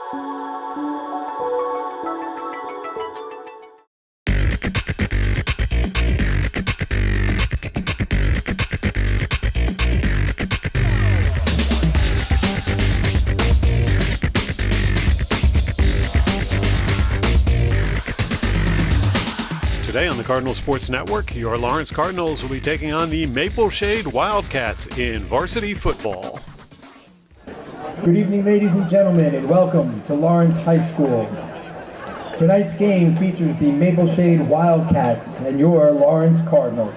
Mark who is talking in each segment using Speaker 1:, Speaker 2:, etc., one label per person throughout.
Speaker 1: Today on the Cardinal Sports Network, your Lawrence Cardinals will be taking on the Maple Shade Wildcats in varsity football.
Speaker 2: Good evening, ladies and gentlemen, and welcome to Lawrence High School. Tonight's game features the Maple Shade Wildcats and your Lawrence Cardinals.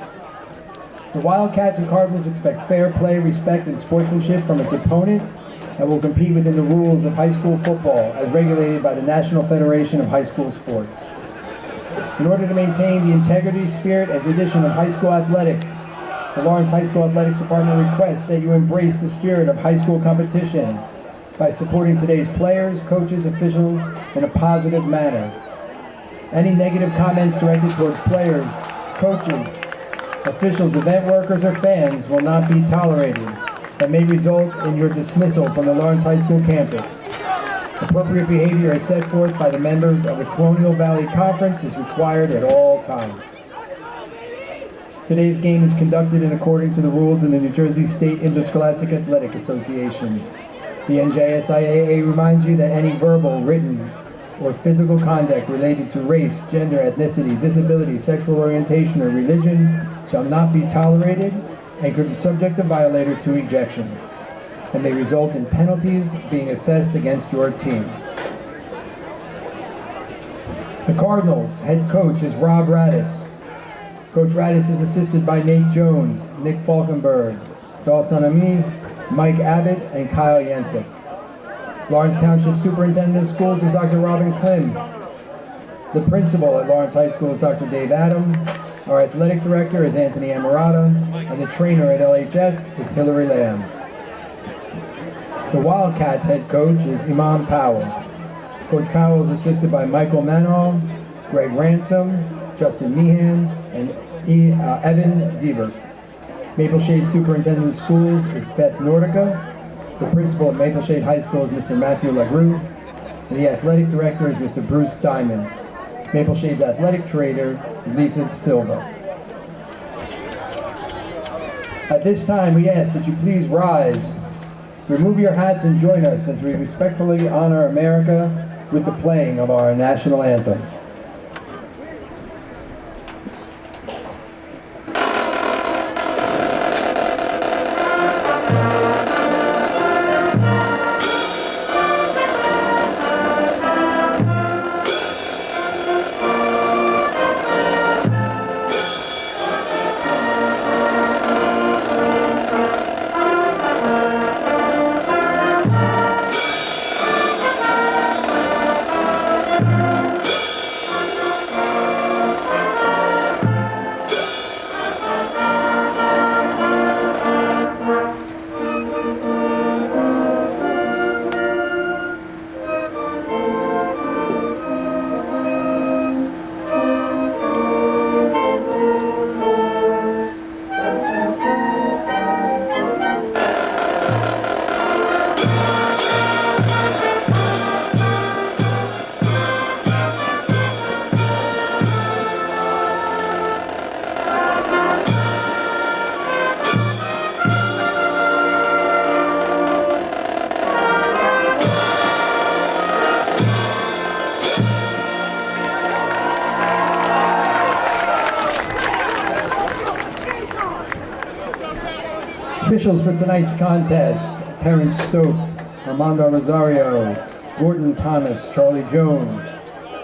Speaker 2: The Wildcats and Cardinals expect fair play, respect, and sportsmanship from its opponent and will compete within the rules of high school football as regulated by the National Federation of High School Sports. In order to maintain the integrity, spirit, and tradition of high school athletics, the Lawrence High School Athletics Department requests that you embrace the spirit of high school competition by supporting today's players, coaches, officials in a positive manner. Any negative comments directed towards players, coaches, officials, event workers, or fans will not be tolerated and may result in your dismissal from the Lawrence High School campus. Appropriate behavior as set forth by the members of the Colonial Valley Conference is required at all times. Today's game is conducted in accordance to the rules of the New Jersey State Interscholastic Athletic Association. The NJSIAA reminds you that any verbal, written, or physical conduct related to race, gender, ethnicity, disability, sexual orientation, or religion shall not be tolerated and could subject the violator to ejection, and may result in penalties being assessed against your team. The Cardinals' head coach is Rob Radis. Coach Radis is assisted by Nate Jones, Nick Falkenberg, Dawson Ami, Mike Abbott, and Kyle Yancek. Lawrence Township Superintendent of Schools is Dr. Robin Klim. The principal at Lawrence High School is Dr. Dave Adam. Our athletic director is Anthony Amorata, and the trainer at LHS is Hillary Lamb. The Wildcats head coach is Imam Powell. Coach Powell is assisted by Michael Manhall, Greg Ransom, Justin Meehan, and Evan Deaver. Maple Shade Superintendent of Schools is Beth Nordica. The principal at Maple Shade High School is Mr. Matthew LaGrue. And the athletic director is Mr. Bruce Diamond. Maple Shade's athletic trainer, Lisa Silva. At this time, we ask that you please rise, remove your hats, and join us as we respectfully honor America with the playing of our national anthem. Officials for tonight's contest: Terrence Stokes, Armando Rosario, Gordon Thomas, Charlie Jones,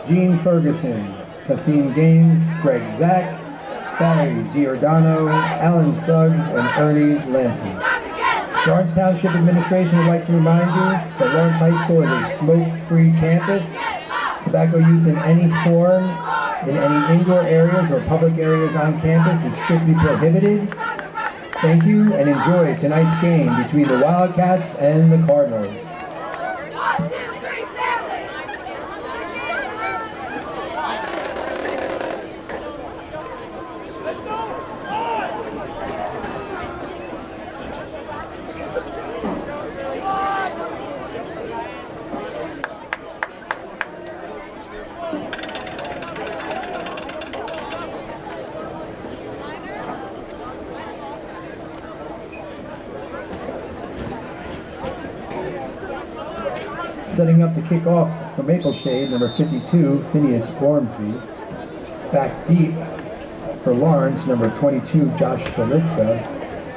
Speaker 2: Gene Ferguson, Cassim Gaines, Greg Zack, Barry Giordano, Alan Suggs, and Ernie Lampton. Lawrence Township Administration would like to remind you that Lawrence High School is a smoke-free campus. Tobacco use in any form in any indoor areas or public areas on campus is strictly prohibited. Thank you and enjoy tonight's game between the Wildcats and the Cardinals. Setting up the kickoff for Maple Shade, number 52, Phineas Ormsby. Back deep for Lawrence, number 22, Josh Talitska,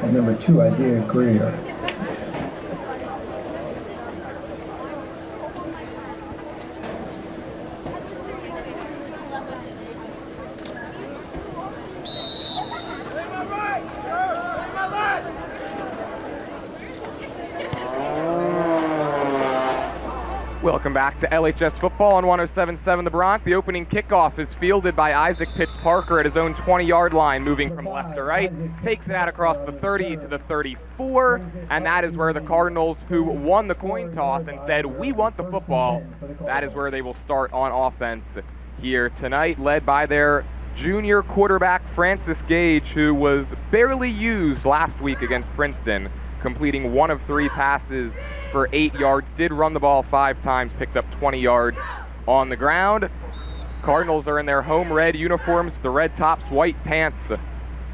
Speaker 2: and number 2, Isaiah Greer.
Speaker 3: Welcome back to LHS football on 107.7 The Bronx. The opening kickoff is fielded by Isaac Pitts-Parker at his own 20-yard line, moving from left to right. Takes it out across the 30 to the 34, and that is where the Cardinals, who won the coin toss and said, "We want the football," that is where they will start on offense here tonight, led by their junior quarterback, Francis Gage, who was barely used last week against Princeton, completing 1 of 3 passes for 8 yards, did run the ball 5 times, picked up 20 yards on the ground. Cardinals are in their home red uniforms, the red tops, white pants,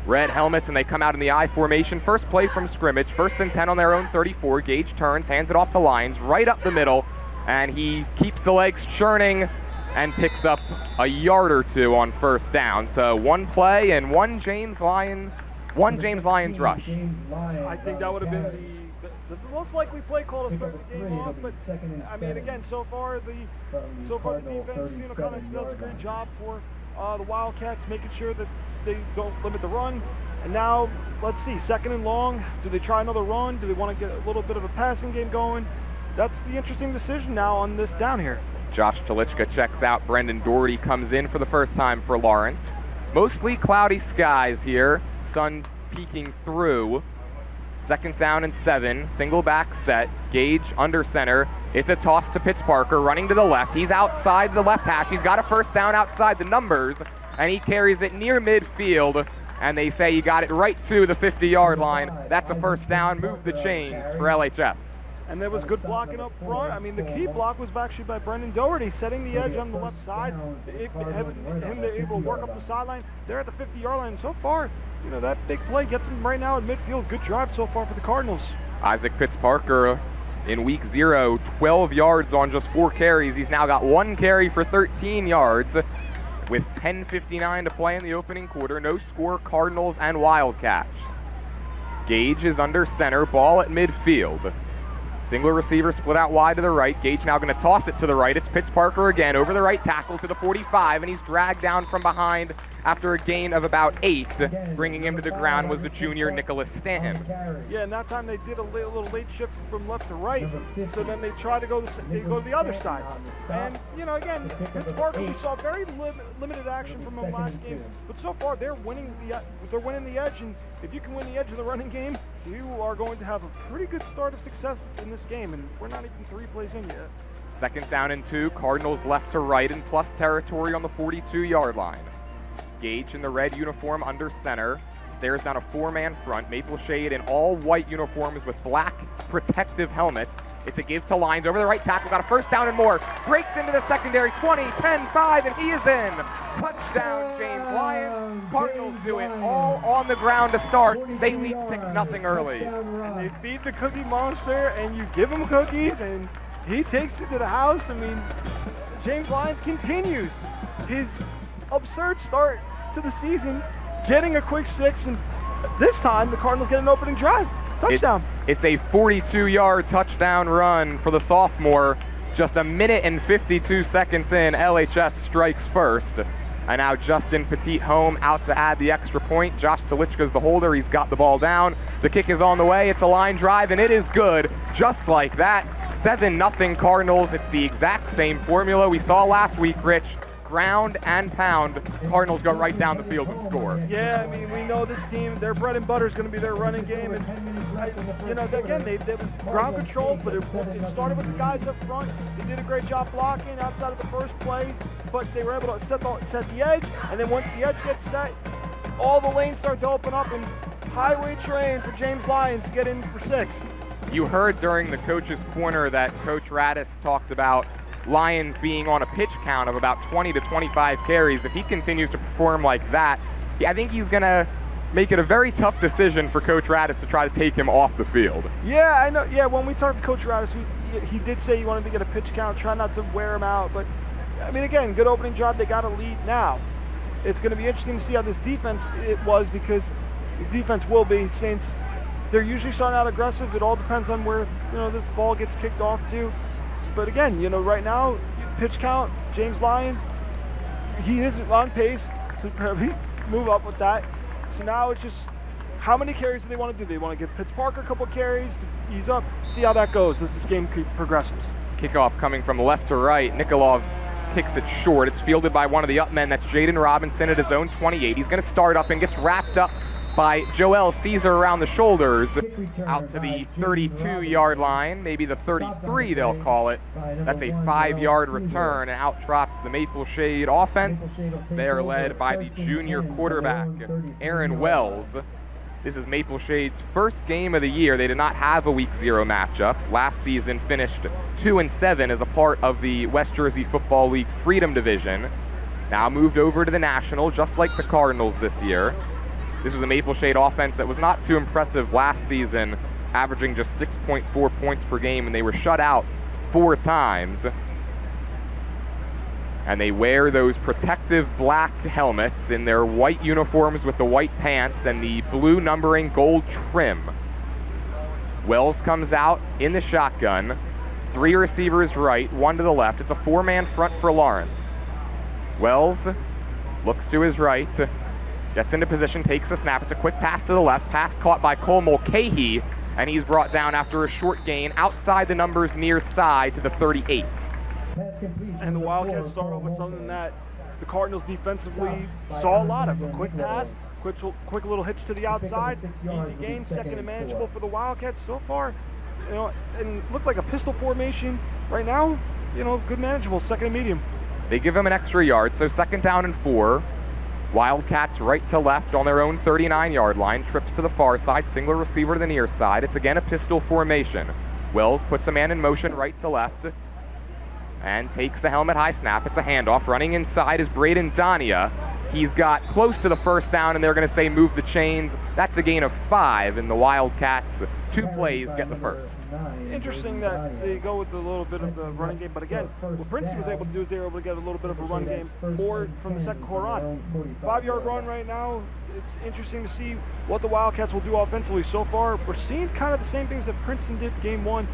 Speaker 3: red helmets, and they come out in the I formation. First play from scrimmage, 1st and 10 on their own 34. Gage turns, hands it off to Lyons, right up the middle, and he keeps the legs churning and picks up a yard or 2 on 1st down. So 1 play and 1 James Lyons rush.
Speaker 4: I think that would have been the most likely play call to start the game off. But I mean, again, so far the defense, kind of does a great job for the Wildcats, making sure that they don't limit the run. And now, let's see, 2nd and long. Do they try another run? Do they want to get a little bit of a passing game going? That's the interesting decision now on this down here.
Speaker 3: Josh Talitska checks out. Brendan Doherty comes in for the first time for Lawrence. Mostly cloudy skies here. Sun peeking through. 2nd down and 7. Single back set. Gage under center. It's a toss to Pitts-Parker, running to the left. He's outside the left hash. He's got a 1st down outside the numbers, and he carries it near midfield. And they say he got it right to the 50-yard line. That's a 1st down. Move the chains for LHS.
Speaker 4: And there was good blocking up front. I mean, the key block was actually by Brendan Doherty, setting the edge on the left side. Him able to work up the sideline. They're at the 50-yard line. So far, you know, that big play gets him right now at midfield. Good drive so far for the Cardinals.
Speaker 3: Isaac Pitts-Parker in week 0, 12 yards on just 4 carries. He's now got 1 carry for 13 yards with 10:59 to play in the opening quarter. No score, Cardinals and Wildcats. Gage is under center, ball at midfield. Single receiver split out wide to the right. Gage now going to toss it to the right. It's Pitts-Parker again over the right tackle to the 45, and he's dragged down from behind after a gain of about 8. Bringing him to the ground was the junior Nicholas Stanton.
Speaker 4: Yeah, and that time they did a little late shift from left to right, so then they try to go to the other side. And, you know, again, Pitts-Parker, we saw very limited action from him last game, but so far they're winning the edge, and if you can win the edge of the running game, you are going to have a pretty good start of success in this game, and we're not even 3 plays in yet.
Speaker 3: 2nd down and 2, Cardinals left to right in plus territory on the 42-yard line. Gage in the red uniform under center, stares down a 4-man front. Maple Shade in all white uniforms with black protective helmets. It's a give to Lyons over the right tackle, got a 1st down and more. Breaks into the secondary, 20, 10, 5, and he is in. Touchdown, James Lyons. Cardinals do it all on the ground to start. They lead 6-0 early.
Speaker 4: And they feed the Cookie Monster, and you give him cookies, and he takes it to the house. I mean, James Lyons continues his absurd start to the season, getting a quick 6, and this time the Cardinals get an opening drive. Touchdown.
Speaker 3: It's a 42-yard touchdown run for the sophomore. Just 1 minute and 52 seconds in, LHS strikes first. And now Justin Petit-Home out to add the extra point. Josh Talitska's the holder. He's got the ball down. The kick is on the way. It's a line drive, and it is good. Just like that. 7-0 Cardinals. It's the exact same formula we saw last week, Rich. Ground and pound. Cardinals go right down the field and score.
Speaker 4: Yeah, I mean, we know this team, their bread and butter is going to be their running game. And, you know, again, they was ground control, but it started with the guys up front. They did a great job blocking outside of the first play, but they were able to set the edge. And then once the edge gets set, all the lanes start to open up, and highway train for James Lyons to get in for 6.
Speaker 3: You heard during the coach's corner that Coach Radis talked about Lyons being on a pitch count of about 20 to 25 carries. If he continues to perform like that, I think he's going to make it a very tough decision for Coach Radis to try to take him off the field.
Speaker 4: Yeah, I know. Yeah, when we talked to Coach Radis, he did say he wanted to get a pitch count, try not to wear him out. But, I mean, again, good opening drive. They got a lead now. It's going to be interesting to see how this defense was, because the defense will be, since they're usually starting out aggressive. It all depends on where, this ball gets kicked off to. But again, right now, pitch count, James Lyons, he is on pace to probably move up with that. So now it's just, how many carries do they want to do? They want to give Pitts Parker a couple carries to ease up, see how that goes as this game progresses.
Speaker 3: Kickoff coming from left to right. Nikolov kicks it short. It's fielded by one of the up men. That's Jaden Robinson at his own 28. He's going to start up and gets wrapped up by Joel Caesar around the shoulders, out to the 32-yard line, maybe the 33 they'll call it. That's a 5-yard return, and out trots the Maple Shade offense. They are led by the junior quarterback, Aaron Wells. This is Maple Shade's first game of the year. They did not have a Week 0 matchup. Last season finished 2-7 as a part of the West Jersey Football League Freedom Division. Now moved over to the National, just like the Cardinals this year. This was a Maple Shade offense that was not too impressive last season, averaging just 6.4 points per game, and they were shut out 4 times. And they wear those protective black helmets in their white uniforms with the white pants and the blue numbering gold trim. Wells comes out in the shotgun. 3 receivers right, 1 to the left. It's a 4-man front for Lawrence. Wells looks to his right, gets into position, takes the snap. It's a quick pass to the left. Pass caught by Cole Mulcahy, and he's brought down after a short gain outside the numbers near side to the 38.
Speaker 4: And the Wildcats start off with something that the Cardinals defensively saw a lot of. A quick pass, quick little hitch to the outside, easy gain, second and manageable for the Wildcats so far. And looked like a pistol formation right now. Good manageable, second and medium.
Speaker 3: They give him an extra yard, so 2nd down and 4. Wildcats right to left on their own 39-yard line. Trips to the far side, single receiver to the near side. It's again a pistol formation. Wells puts a man in motion right to left and takes the helmet high snap. It's a handoff. Running inside is Braden Dania. He's got close to the first down, and they're going to say move the chains. That's a gain of 5, and the Wildcats, 2 plays, get the first.
Speaker 4: Interesting that they go with a little bit of the running game, but again, what Princeton was able to do is they were able to get a little bit of a run game more from the second quarter on. 5-yard run right now. It's interesting to see what the Wildcats will do offensively so far. We're seeing kind of the same things that Princeton did game 1.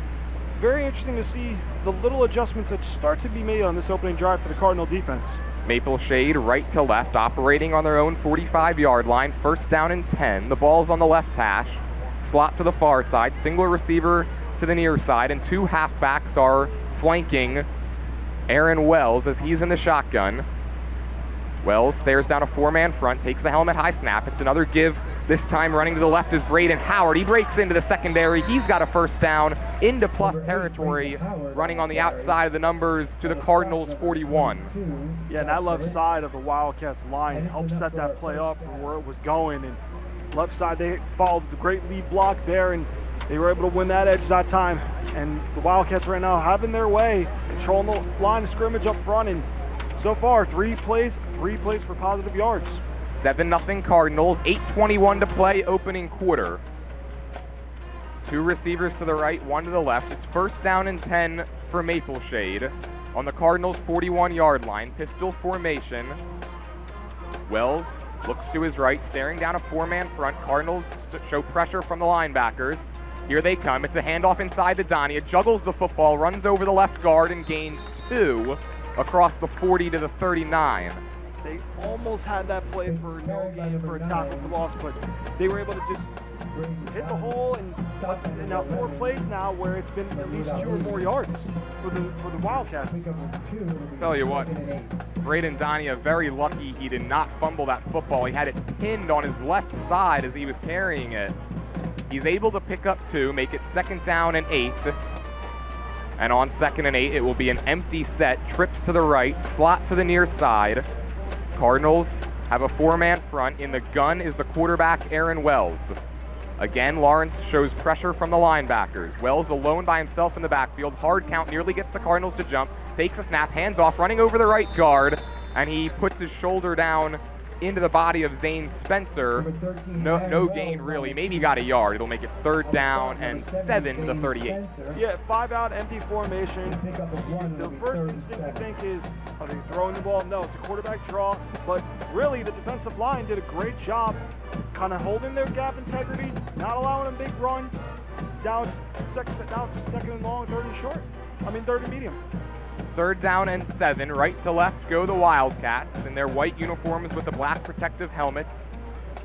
Speaker 4: Very interesting to see the little adjustments that start to be made on this opening drive for the Cardinal defense.
Speaker 3: Maple Shade right to left, operating on their own 45-yard line. 1st down and 10. The ball's on the left hash. Slot to the far side. Single receiver to the near side, and 2 halfbacks are flanking Aaron Wells as he's in the shotgun. Wells stares down a 4-man front, takes the helmet high snap. It's another give. This time running to the left is Braden Howard. He breaks into the secondary. He's got a 1st down into plus territory, running on the outside of the numbers to the Cardinals 41.
Speaker 4: Yeah, and that left side of the Wildcats line helped set that play up from where it was going. And left side, they followed the great lead block there, and they were able to win that edge that time. And the Wildcats right now having their way, controlling the line of scrimmage up front, and so far 3 plays for positive yards.
Speaker 3: 7-0 Cardinals, 8:21 to play, opening quarter. 2 receivers to the right, 1 to the left. It's 1st down and 10 for Maple Shade on the Cardinals' 41-yard line. Pistol formation. Wells looks to his right, staring down a 4-man front. Cardinals show pressure from the linebackers. Here they come. It's a handoff inside to Dania. Juggles the football, runs over the left guard, and gains 2 across the 40 to the 39.
Speaker 4: They almost had that play for no gain for a tackle for loss, but they were able to just hit the hole, and now 4 plays now where it's been at least 2 or more yards for the Wildcats.
Speaker 3: Tell you what, Braden Dania very lucky he did not fumble that football. He had it pinned on his left side as he was carrying it. He's able to pick up 2, make it 2nd down and 8. And on 2nd and 8, it will be an empty set. Trips to the right, slot to the near side. Cardinals have a 4-man front. In the gun is the quarterback, Aaron Wells. Again, Lawrence shows pressure from the linebackers. Wells alone by himself in the backfield. Hard count, nearly gets the Cardinals to jump. Takes a snap, hands off, running over the right guard. And he puts his shoulder down into the body of Zane Spencer. No gain really. Maybe got a yard. It'll make it 3rd down and 7 to the 38.
Speaker 4: Yeah, 5 out, empty formation. The first instinct you think is, are they throwing the ball? No, it's a quarterback draw. But really, the defensive line did a great job kind of holding their gap integrity, not allowing a big run. Now it's second and long, 3rd and short. 3rd and medium.
Speaker 3: 3rd down and 7. Right to left go the Wildcats in their white uniforms with the black protective helmets.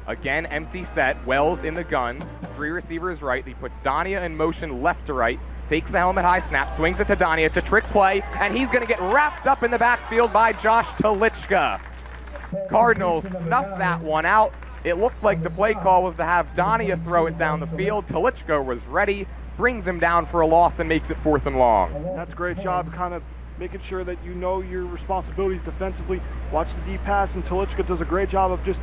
Speaker 3: Again, empty set. Wells in the gun. 3 receivers right. He puts Dania in motion left to right. Takes the helmet high snap. Swings it to Dania. It's a trick play. And he's going to get wrapped up in the backfield by Josh Telichka. Cardinals snuffed that one out. It looked like the play call was to have Dania throw it down the field. Telichka was ready. Brings him down for a loss and makes it 4th and long.
Speaker 4: That's a great job kind of making sure that you know your responsibilities defensively. Watch the deep pass, and Telichka does a great job of just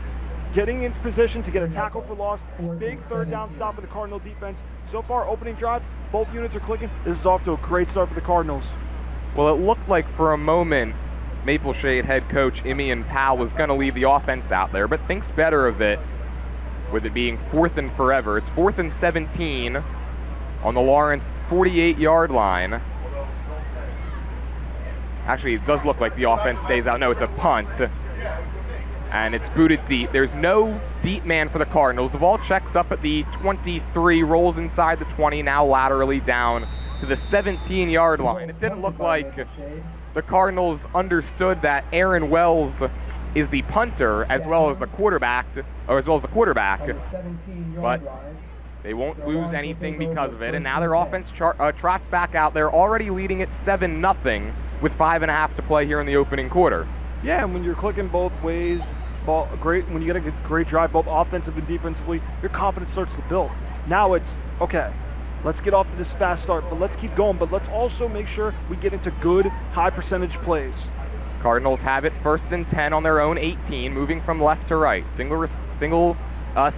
Speaker 4: getting into position to get a tackle for loss. Big 3rd down stop for the Cardinal defense. So far, opening drives, both units are clicking. This is off to a great start for the Cardinals.
Speaker 3: Well, it looked like for a moment Maple Shade head coach Imian Powell was going to leave the offense out there, but thinks better of it with it being 4th and forever. It's 4th and 17 on the Lawrence 48-yard line. Actually, it does look like the offense stays out. No, it's a punt. And it's booted deep. There's no deep man for the Cardinals. The ball checks up at the 23, rolls inside the 20, now laterally down to the 17-yard line. It didn't look like the Cardinals understood that Aaron Wells is the punter as well as the quarterback, but they won't lose anything because of it. And now their offense trots back out. They're already leading at 7-0 with 5.5 to play here in the opening quarter.
Speaker 4: Yeah, and when you're clicking both ways, when you get a great drive, both offensively and defensively, your confidence starts to build. Now it's, okay, let's get off to this fast start, but let's keep going. But let's also make sure we get into good, high percentage plays.
Speaker 3: Cardinals have it 1st and 10 on their own 18, moving from left to right. Single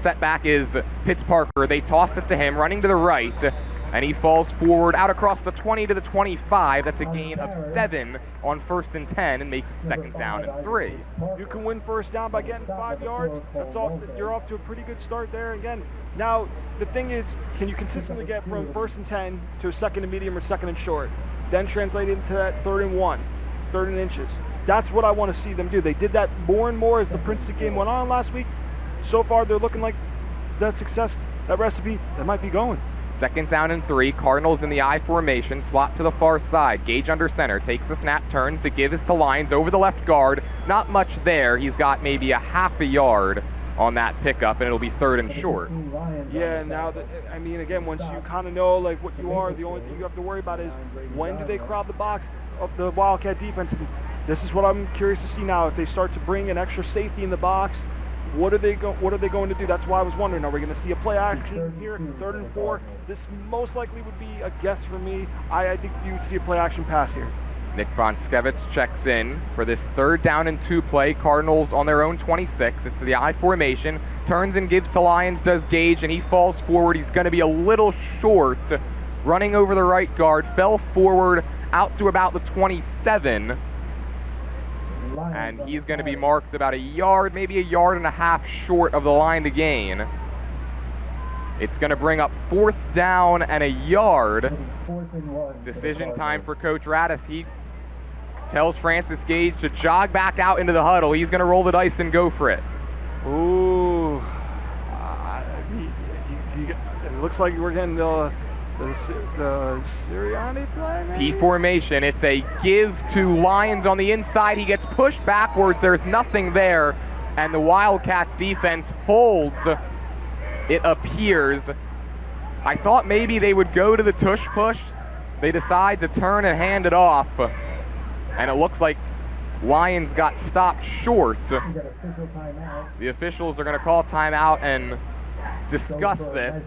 Speaker 3: setback is Pitts Parker. They toss it to him, running to the right, and he falls forward out across the 20 to the 25. That's a gain of 7 on 1st and 10 and makes it 2nd down and 3.
Speaker 4: You can win 1st down by getting 5 yards. That's all. You're off to a pretty good start there. Again, now the thing is, can you consistently get from 1st and 10 to a 2nd and medium or 2nd and short, then translate into that 3rd and 1, 3rd and inches? That's what I want to see them do. They did that more and more as the Princeton game went on last week. So far, they're looking like that success, that recipe, that might be going.
Speaker 3: 2nd down and 3. Cardinals in the I formation, slot to the far side. Gage under center, takes the snap, turns. The give is to Lyons over the left guard. Not much there. He's got maybe a half a yard on that pickup, and it'll be 3rd and short.
Speaker 4: Yeah, now, again, once you kind of know like what you are, the only thing you have to worry about is when do they crowd the box of the Wildcat defense. And this is what I'm curious to see now. If they start to bring an extra safety in the box, what are they going to do? That's why I was wondering, are we going to see a play action here, 3rd and 4? This most likely would be a guess for me. I think you would see a play action pass here.
Speaker 3: Nick Vonskevitz checks in for this 3rd down and 2 play. Cardinals on their own 26. It's the I formation. Turns and gives to Lyons, does Gage, and he falls forward. He's going to be a little short. Running over the right guard, fell forward out to about the 27. And he's going to be marked about a yard, maybe a yard and a half short of the line to gain. It's going to bring up 4th down and a yard. Decision time for Coach Radis. He tells Francis Gage to jog back out into the huddle. He's going to roll the dice and go for it.
Speaker 4: Ooh. It looks like we're getting the Sirianni play, maybe?
Speaker 3: T formation. It's a give to Lyons on the inside. He gets pushed backwards. There's nothing there. And the Wildcats defense holds, it appears. I thought maybe they would go to the tush push. They decide to turn and hand it off. And it looks like Lyons got stopped short. The officials are going to call timeout and discuss this.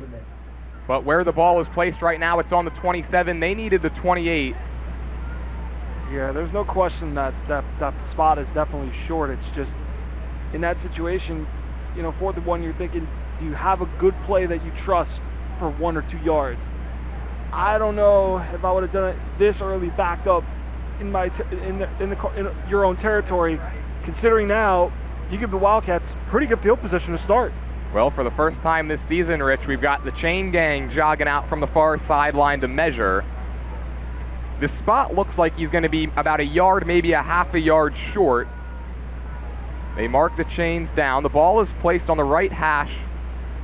Speaker 3: But where the ball is placed right now, it's on the 27. They needed the 28.
Speaker 4: Yeah, there's no question that spot is definitely short. It's just, in that situation, 4th and 1, you're thinking, do you have a good play that you trust for 1 or 2 yards? I don't know if I would have done it this early, backed up in your own territory, considering now you give the Wildcats pretty good field position to start.
Speaker 3: Well, for the first time this season, Rich, we've got the chain gang jogging out from the far sideline to measure. The spot looks like he's going to be about a yard, maybe a half a yard short. They mark the chains down. The ball is placed on the right hash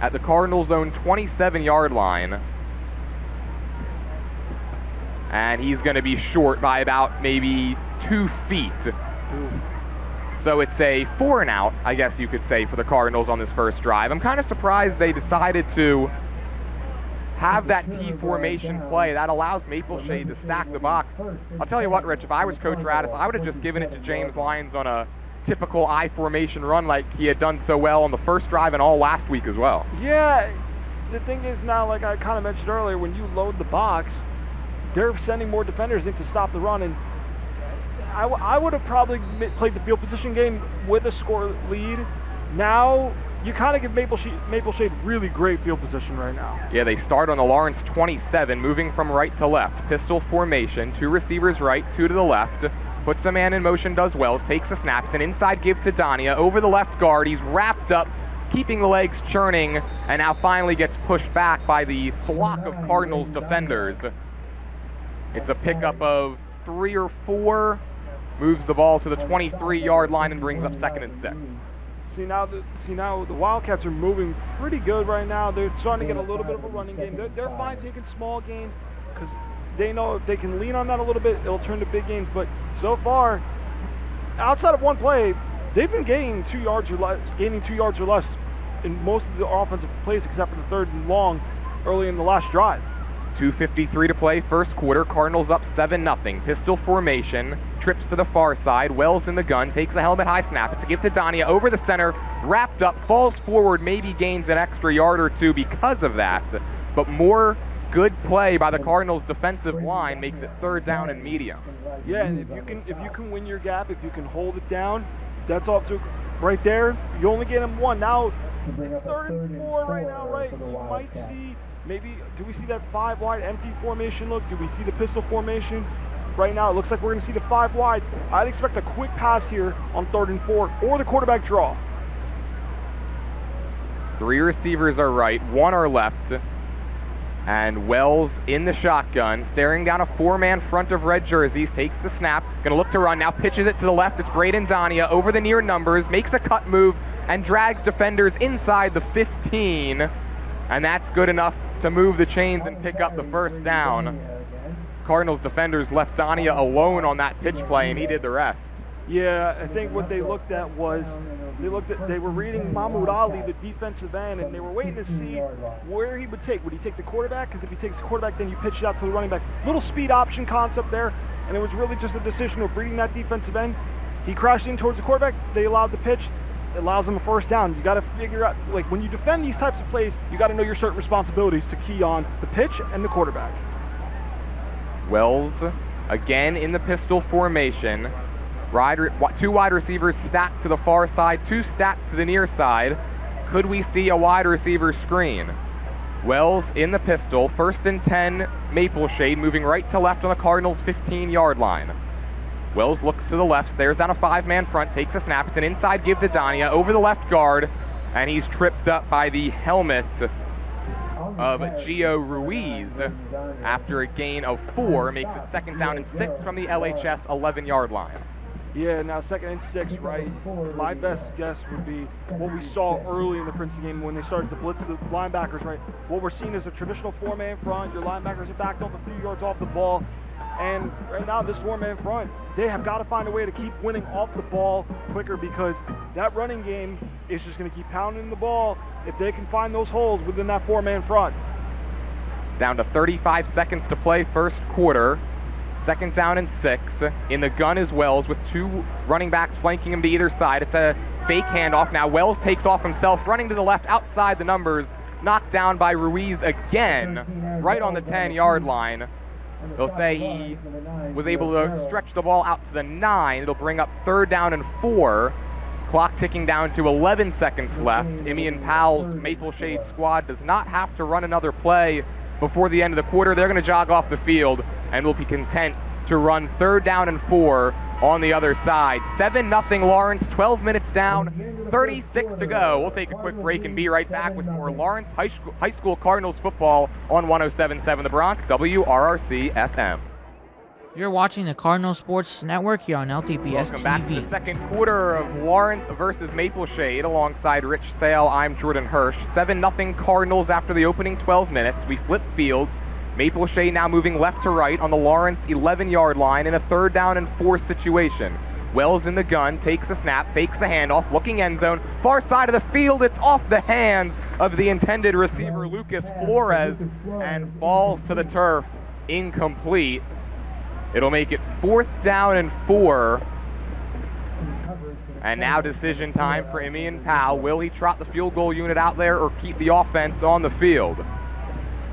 Speaker 3: at the Cardinals' own 27-yard line. And he's going to be short by about maybe 2 feet. So it's a 4 and out, I guess you could say, for the Cardinals on this first drive. I'm kind of surprised they decided to have that T formation play. That allows Mapleshade to stack the box. I'll tell you what, Rich, if I was Coach Radis, I would have just given it to James Lyons on a typical I formation run like he had done so well on the first drive and all last week as well.
Speaker 4: Yeah, the thing is now, like I kind of mentioned earlier, when you load the box, they're sending more defenders in to stop the run, and I would have probably played the field position game with a score lead. Now, you kind of give Mapleshade really great field position right now.
Speaker 3: Yeah, they start on the Lawrence 27, moving from right to left. Pistol formation, 2 receivers right, 2 to the left. Puts a man in motion, does Wells, takes a snap. It's an inside give to Dania. Over the left guard, he's wrapped up, keeping the legs churning, and now finally gets pushed back by the flock of Cardinals defenders. It's a pickup of 3 or 4. Moves the ball to the 23-yard line and brings up 2nd and 6.
Speaker 4: See now the Wildcats are moving pretty good right now. They're starting to get a little bit of a running game. They're fine taking small gains because they know if they can lean on that a little bit, it'll turn to big gains. But so far, outside of one play, they've been gaining 2 yards or less in most of the offensive plays, except for the 3rd and long early in the last drive.
Speaker 3: 2:53 to play, first quarter. Cardinals up 7-0. Pistol formation, trips to the far side. Wells in the gun, takes a helmet high snap. It's a give to Dania over the center, wrapped up, falls forward, maybe gains an extra yard or 2 because of that. But more good play by the Cardinals defensive line makes it 3rd down and medium.
Speaker 4: Yeah, and if you can win your gap, if you can hold it down, that's all to right there. You only get them 1. Now it's 3rd and 4 right now, right? You might see. Maybe, do we see that 5 wide empty formation look? Do we see the pistol formation? Right now, it looks like we're going to see the 5 wide. I'd expect a quick pass here on 3rd and 4 or the quarterback draw.
Speaker 3: 3 receivers are right, 1 are left. And Wells in the shotgun, staring down a 4-man front of red jerseys, takes the snap, going to look to run, now pitches it to the left. It's Braden Dania over the near numbers, makes a cut move, and drags defenders inside the 15. And that's good enough to move the chains and pick up the 1st down. Cardinals defenders left Dania alone on that pitch play, and he did the rest.
Speaker 4: Yeah, I think what they looked at was they were reading Mahmoud Ali, the defensive end, and they were waiting to see where he would take. Would he take the quarterback? Because if he takes the quarterback, then you pitch it out to the running back. Little speed option concept there, and it was really just a decision of reading that defensive end. He crashed in towards the quarterback. They allowed the pitch. It allows them a 1st down. You got to figure out, like, when you defend these types of plays, you got to know your certain responsibilities to key on the pitch and the quarterback.
Speaker 3: Wells again in the pistol formation. 2 wide receivers stacked to the far side, 2 stacked to the near side. Could we see a wide receiver screen? Wells in the pistol, 1st and 10, Mapleshade, moving right to left on the Cardinals' 15-yard line. Wells looks to the left, stares down a 5-man front, takes a snap. It's an inside give to Dania over the left guard, and he's tripped up by the helmet of Gio Ruiz after a gain of 4. Makes it 2nd down and 6 from the LHS 11-yard line.
Speaker 4: Yeah, now 2nd and 6, right? My best guess would be what we saw early in the Princeton game when they started to blitz the linebackers, right? What we're seeing is a traditional 4-man front. Your linebackers are backed up a few yards off the ball. And right now, this 4-man front, they have got to find a way to keep winning off the ball quicker because that running game is just going to keep pounding the ball if they can find those holes within that 4-man front.
Speaker 3: Down to 35 seconds to play, first quarter. 2nd down and 6. In the gun is Wells with 2 running backs flanking him to either side. It's a fake handoff now. Wells takes off himself, running to the left outside the numbers. Knocked down by Ruiz again, right on the 10-yard line. They'll say he was able to stretch the ball out to the 9. It'll bring up 3rd down and 4. Clock ticking down to 11 seconds left. Imian Powell's Mapleshade squad does not have to run another play before the end of the quarter. They're going to jog off the field and will be content to run 3rd down and 4 on the other side. 7-0 Lawrence, 12 minutes down, 36 to go. We'll take a quick break and be right back with more Lawrence High School Cardinals football on 107.7 The Bronx, WRRC FM.
Speaker 5: You're watching the Cardinal Sports Network here on LTPS
Speaker 3: Welcome
Speaker 5: TV.
Speaker 3: back to the second quarter of Lawrence versus Maple Shade. Alongside Rich Sale, I'm Jordan Hirsch. 7-0 Cardinals after the opening 12 minutes. We flip fields. Maple Shade now moving left to right on the Lawrence 11-yard line in a 3rd down and 4 situation. Wells in the gun, takes the snap, fakes the handoff, looking end zone. Far side of the field, it's off the hands of the intended receiver, Lucas Flores, and falls to the turf, incomplete. It'll make it 4th down and 4. And now decision time for Imian Powell. Will he trot the field goal unit out there or keep the offense on the field?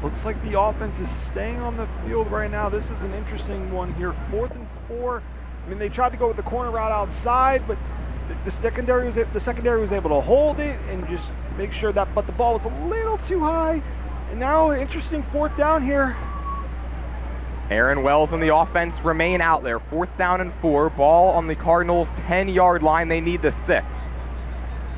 Speaker 4: Looks like the offense is staying on the field right now. This is an interesting one here. 4th and 4. I mean, they tried to go with the corner route outside, but the secondary was able to hold it and just make sure that, but the ball was a little too high. And now, interesting 4th down here.
Speaker 3: Aaron Wells and the offense remain out there. 4th down and 4. Ball on the Cardinals' 10-yard line. They need the 6.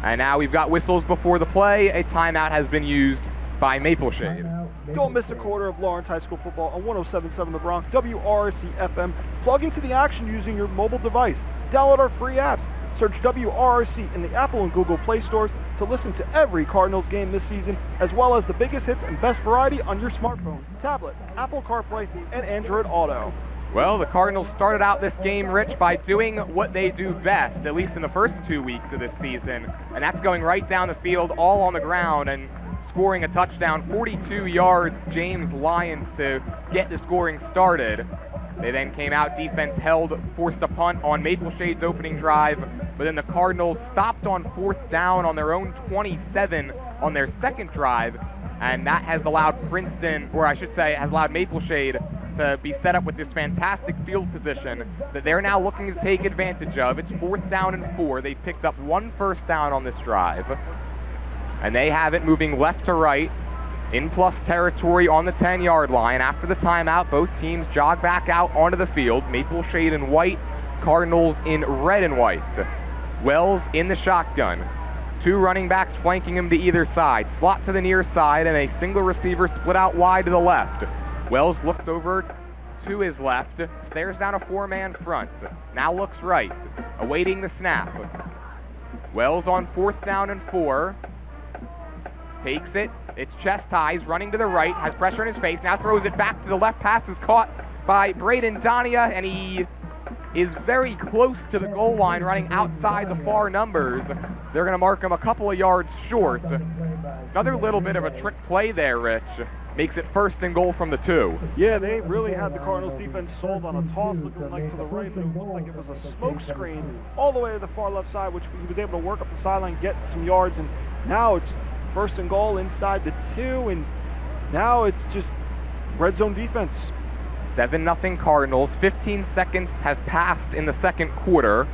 Speaker 3: And now we've got whistles before the play. A timeout has been used by Maple Shade.
Speaker 4: Don't miss a quarter of Lawrence High School football on 107.7 The Bronx, WRRC FM. Plug into the action using your mobile device. Download our free apps. Search WRRC in the Apple and Google Play stores to listen to every Cardinals game this season, as well as the biggest hits and best variety on your smartphone, tablet, Apple CarPlay, and Android Auto.
Speaker 3: Well, the Cardinals started out this game, Rich, by doing what they do best, at least in the first 2 weeks of this season, and that's going right down the field, all on the ground, and scoring a touchdown, 42 yards, James Lyons, to get the scoring started. They then came out, defense held, forced a punt on Maple Shade's opening drive, but then the Cardinals stopped on 4th down on their own 27 on their second drive, and that has allowed Princeton, or I should say, has allowed Maple Shade to be set up with this fantastic field position that they're now looking to take advantage of. It's 4th down and 4. They picked up 1 first down on this drive, and they have it moving left to right in plus territory on the 10-yard line. After the timeout, both teams jog back out onto the field. Maple Shade in white, Cardinals in red and white. Wells in the shotgun. 2 running backs flanking him to either side. Slot to the near side and a single receiver split out wide to the left. Wells looks over to his left, stares down a 4-man front. Now looks right, awaiting the snap. Wells on 4th down and 4. Takes it. It's chest high. He's running to the right. Has pressure in his face. Now throws it back to the left. Pass is caught by Braden Donia, and he is very close to the goal line, running outside the far numbers. They're going to mark him a couple of yards short. Another little bit of a trick play there, Rich. Makes it 1st and goal from the 2.
Speaker 4: Yeah, they really had the Cardinals defense sold on a toss looking like to the right, but it looked like it was a smoke screen all the way to the far left side, which he was able to work up the sideline, get some yards, and now it's 1st and goal inside the 2, and now it's just red zone defense.
Speaker 3: 7-0 Cardinals. 15 seconds have passed in the second quarter.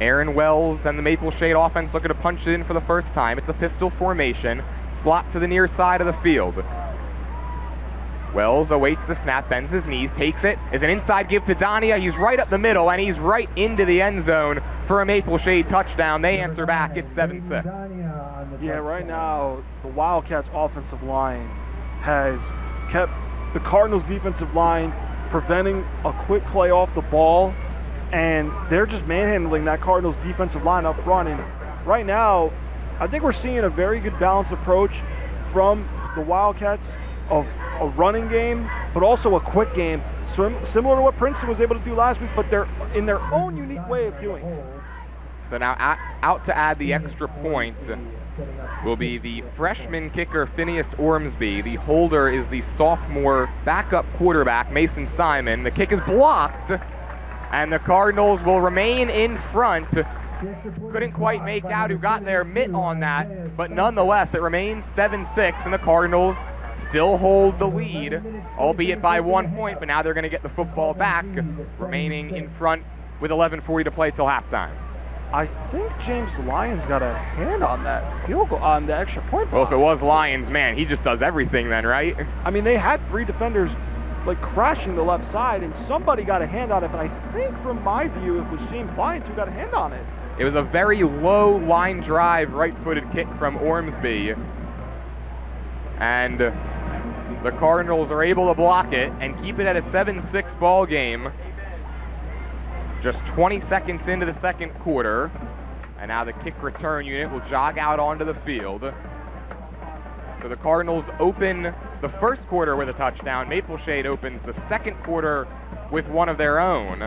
Speaker 3: Aaron Wells and the Maple Shade offense looking to punch it in for the first time. It's a pistol formation. Slot to the near side of the field. Wells awaits the snap, bends his knees, takes it. Is an inside give to Donia. He's right up the middle, and he's right into the end zone for a Maple Shade touchdown. They answer back. It's 7-6.
Speaker 4: Yeah, right now, the Wildcats offensive line has kept the Cardinals defensive line preventing a quick play off the ball, and they're just manhandling that Cardinals defensive line up front. And right now, I think we're seeing a very good balanced approach from the Wildcats of a running game, but also a quick game, similar to what Princeton was able to do last week, but they're in their own unique way of doing it.
Speaker 3: So now out to add the extra point will be the freshman kicker Phineas Ormsby. The holder is the sophomore backup quarterback Mason Simon. The kick is blocked, and the Cardinals will remain in front. Couldn't quite make out who got their mitt on that, but nonetheless it remains 7-6, and the Cardinals still hold the lead, albeit by 1 point, but now they're going to get the football back, remaining in front with 11:40 to play till halftime.
Speaker 4: I think James Lyons got a hand on that field goal, on the extra point.
Speaker 3: Well, if it was Lyons, man, he just does everything then, right?
Speaker 4: I mean, they had 3 defenders like crashing the left side, and somebody got a hand on it, but I think from my view it was James Lyons who got a hand on it.
Speaker 3: It was a very low line drive, right-footed kick from Ormsby. And the Cardinals are able to block it and keep it at a 7-6 ball game. Just 20 seconds into the second quarter. And now the kick return unit will jog out onto the field. So the Cardinals open the first quarter with a touchdown. Maple Shade opens the second quarter with one of their own.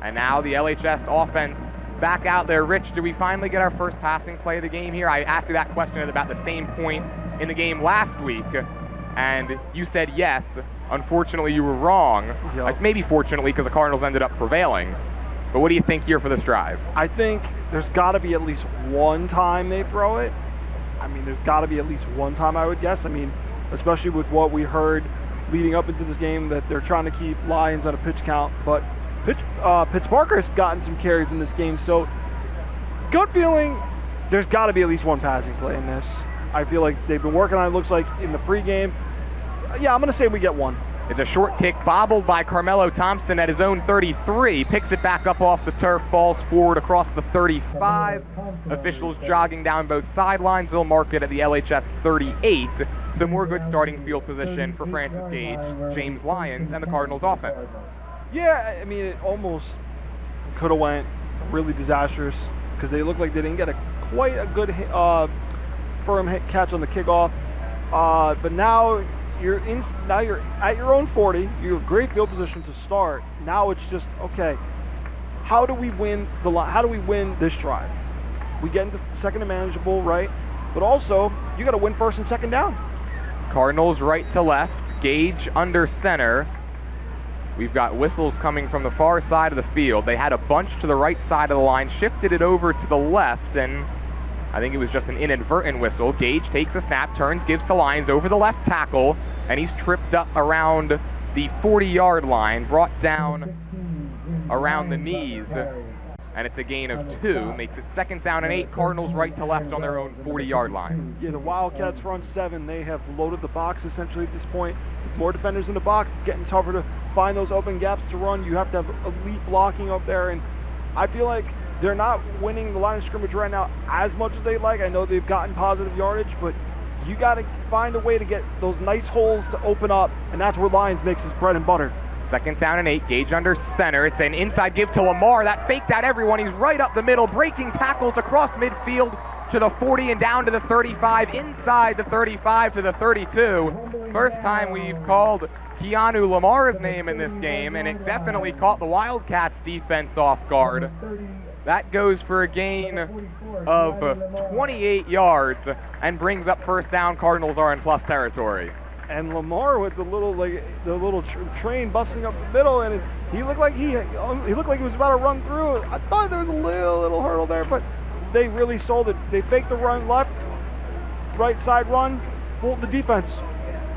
Speaker 3: And now the LHS offense back out there. Rich, do we finally get our first passing play of the game here? I asked you that question at about the same point in the game last week, and you said yes. Unfortunately, you were wrong.
Speaker 4: Yep.
Speaker 3: Like, maybe fortunately, because the Cardinals ended up prevailing. But what do you think here for this drive?
Speaker 4: I think there's got to be at least one time they throw it. I mean, there's got to be at least one time, I would guess. I mean, especially with what we heard leading up into this game, that they're trying to keep Lions at a pitch count. But Pitts Parker has gotten some carries in this game, so gut feeling, there's got to be at least one passing play in this. I feel like they've been working on it, looks like, in the pregame. Yeah, I'm going to say we get one.
Speaker 3: It's a short kick bobbled by Carmelo Thompson at his own 33. Picks it back up off the turf, falls forward across the 35. Officials jogging down both sidelines. They'll mark it at the LHS 38. So more good starting field position for Francis Gage, James Lyons, and the Cardinals offense.
Speaker 4: Yeah, I mean, it almost could have went really disastrous because they looked like they didn't get quite a good firm catch on the kickoff. But now you're at your own 40. You have great field position to start. Now it's just, okay, how do we win this drive? We get into second and manageable, right? But also, you got to win first and second down.
Speaker 3: Cardinals right to left, Gage under center. We've got whistles coming from the far side of the field. They had a bunch to the right side of the line, shifted it over to the left, and I think it was just an inadvertent whistle. Gage takes a snap, turns, gives to Lyons over the left tackle, and he's tripped up around the 40-yard line, brought down around the knees, and it's a gain of 2. Makes it 2nd down and 8. Cardinals right to left on their own 40-yard line.
Speaker 4: Yeah, the Wildcats front 7, they have loaded the box essentially at this point. With more defenders in the box, it's getting tougher to find those open gaps to run. You have to have elite blocking up there, and I feel like they're not winning the line of scrimmage right now as much as they'd like. I know they've gotten positive yardage, but you got to find a way to get those nice holes to open up, and that's where Lyons makes his bread and butter.
Speaker 3: 2nd down and 8, Gage under center. It's an inside give to Lamar. That faked out everyone. He's right up the middle, breaking tackles across midfield to the 40 and down to the 35, inside the 35 to the 32. First time we've called Keanu Lamar's name in this game, and it definitely caught the Wildcats defense off guard. That goes for a gain of 28 yards and brings up 1st down. Cardinals are in plus territory.
Speaker 4: And Lamar with the little train busting up the middle, and he looked like he was about to run through. I thought there was a little hurdle there, but they really sold it. They faked the run left, right side run, fooled the defense.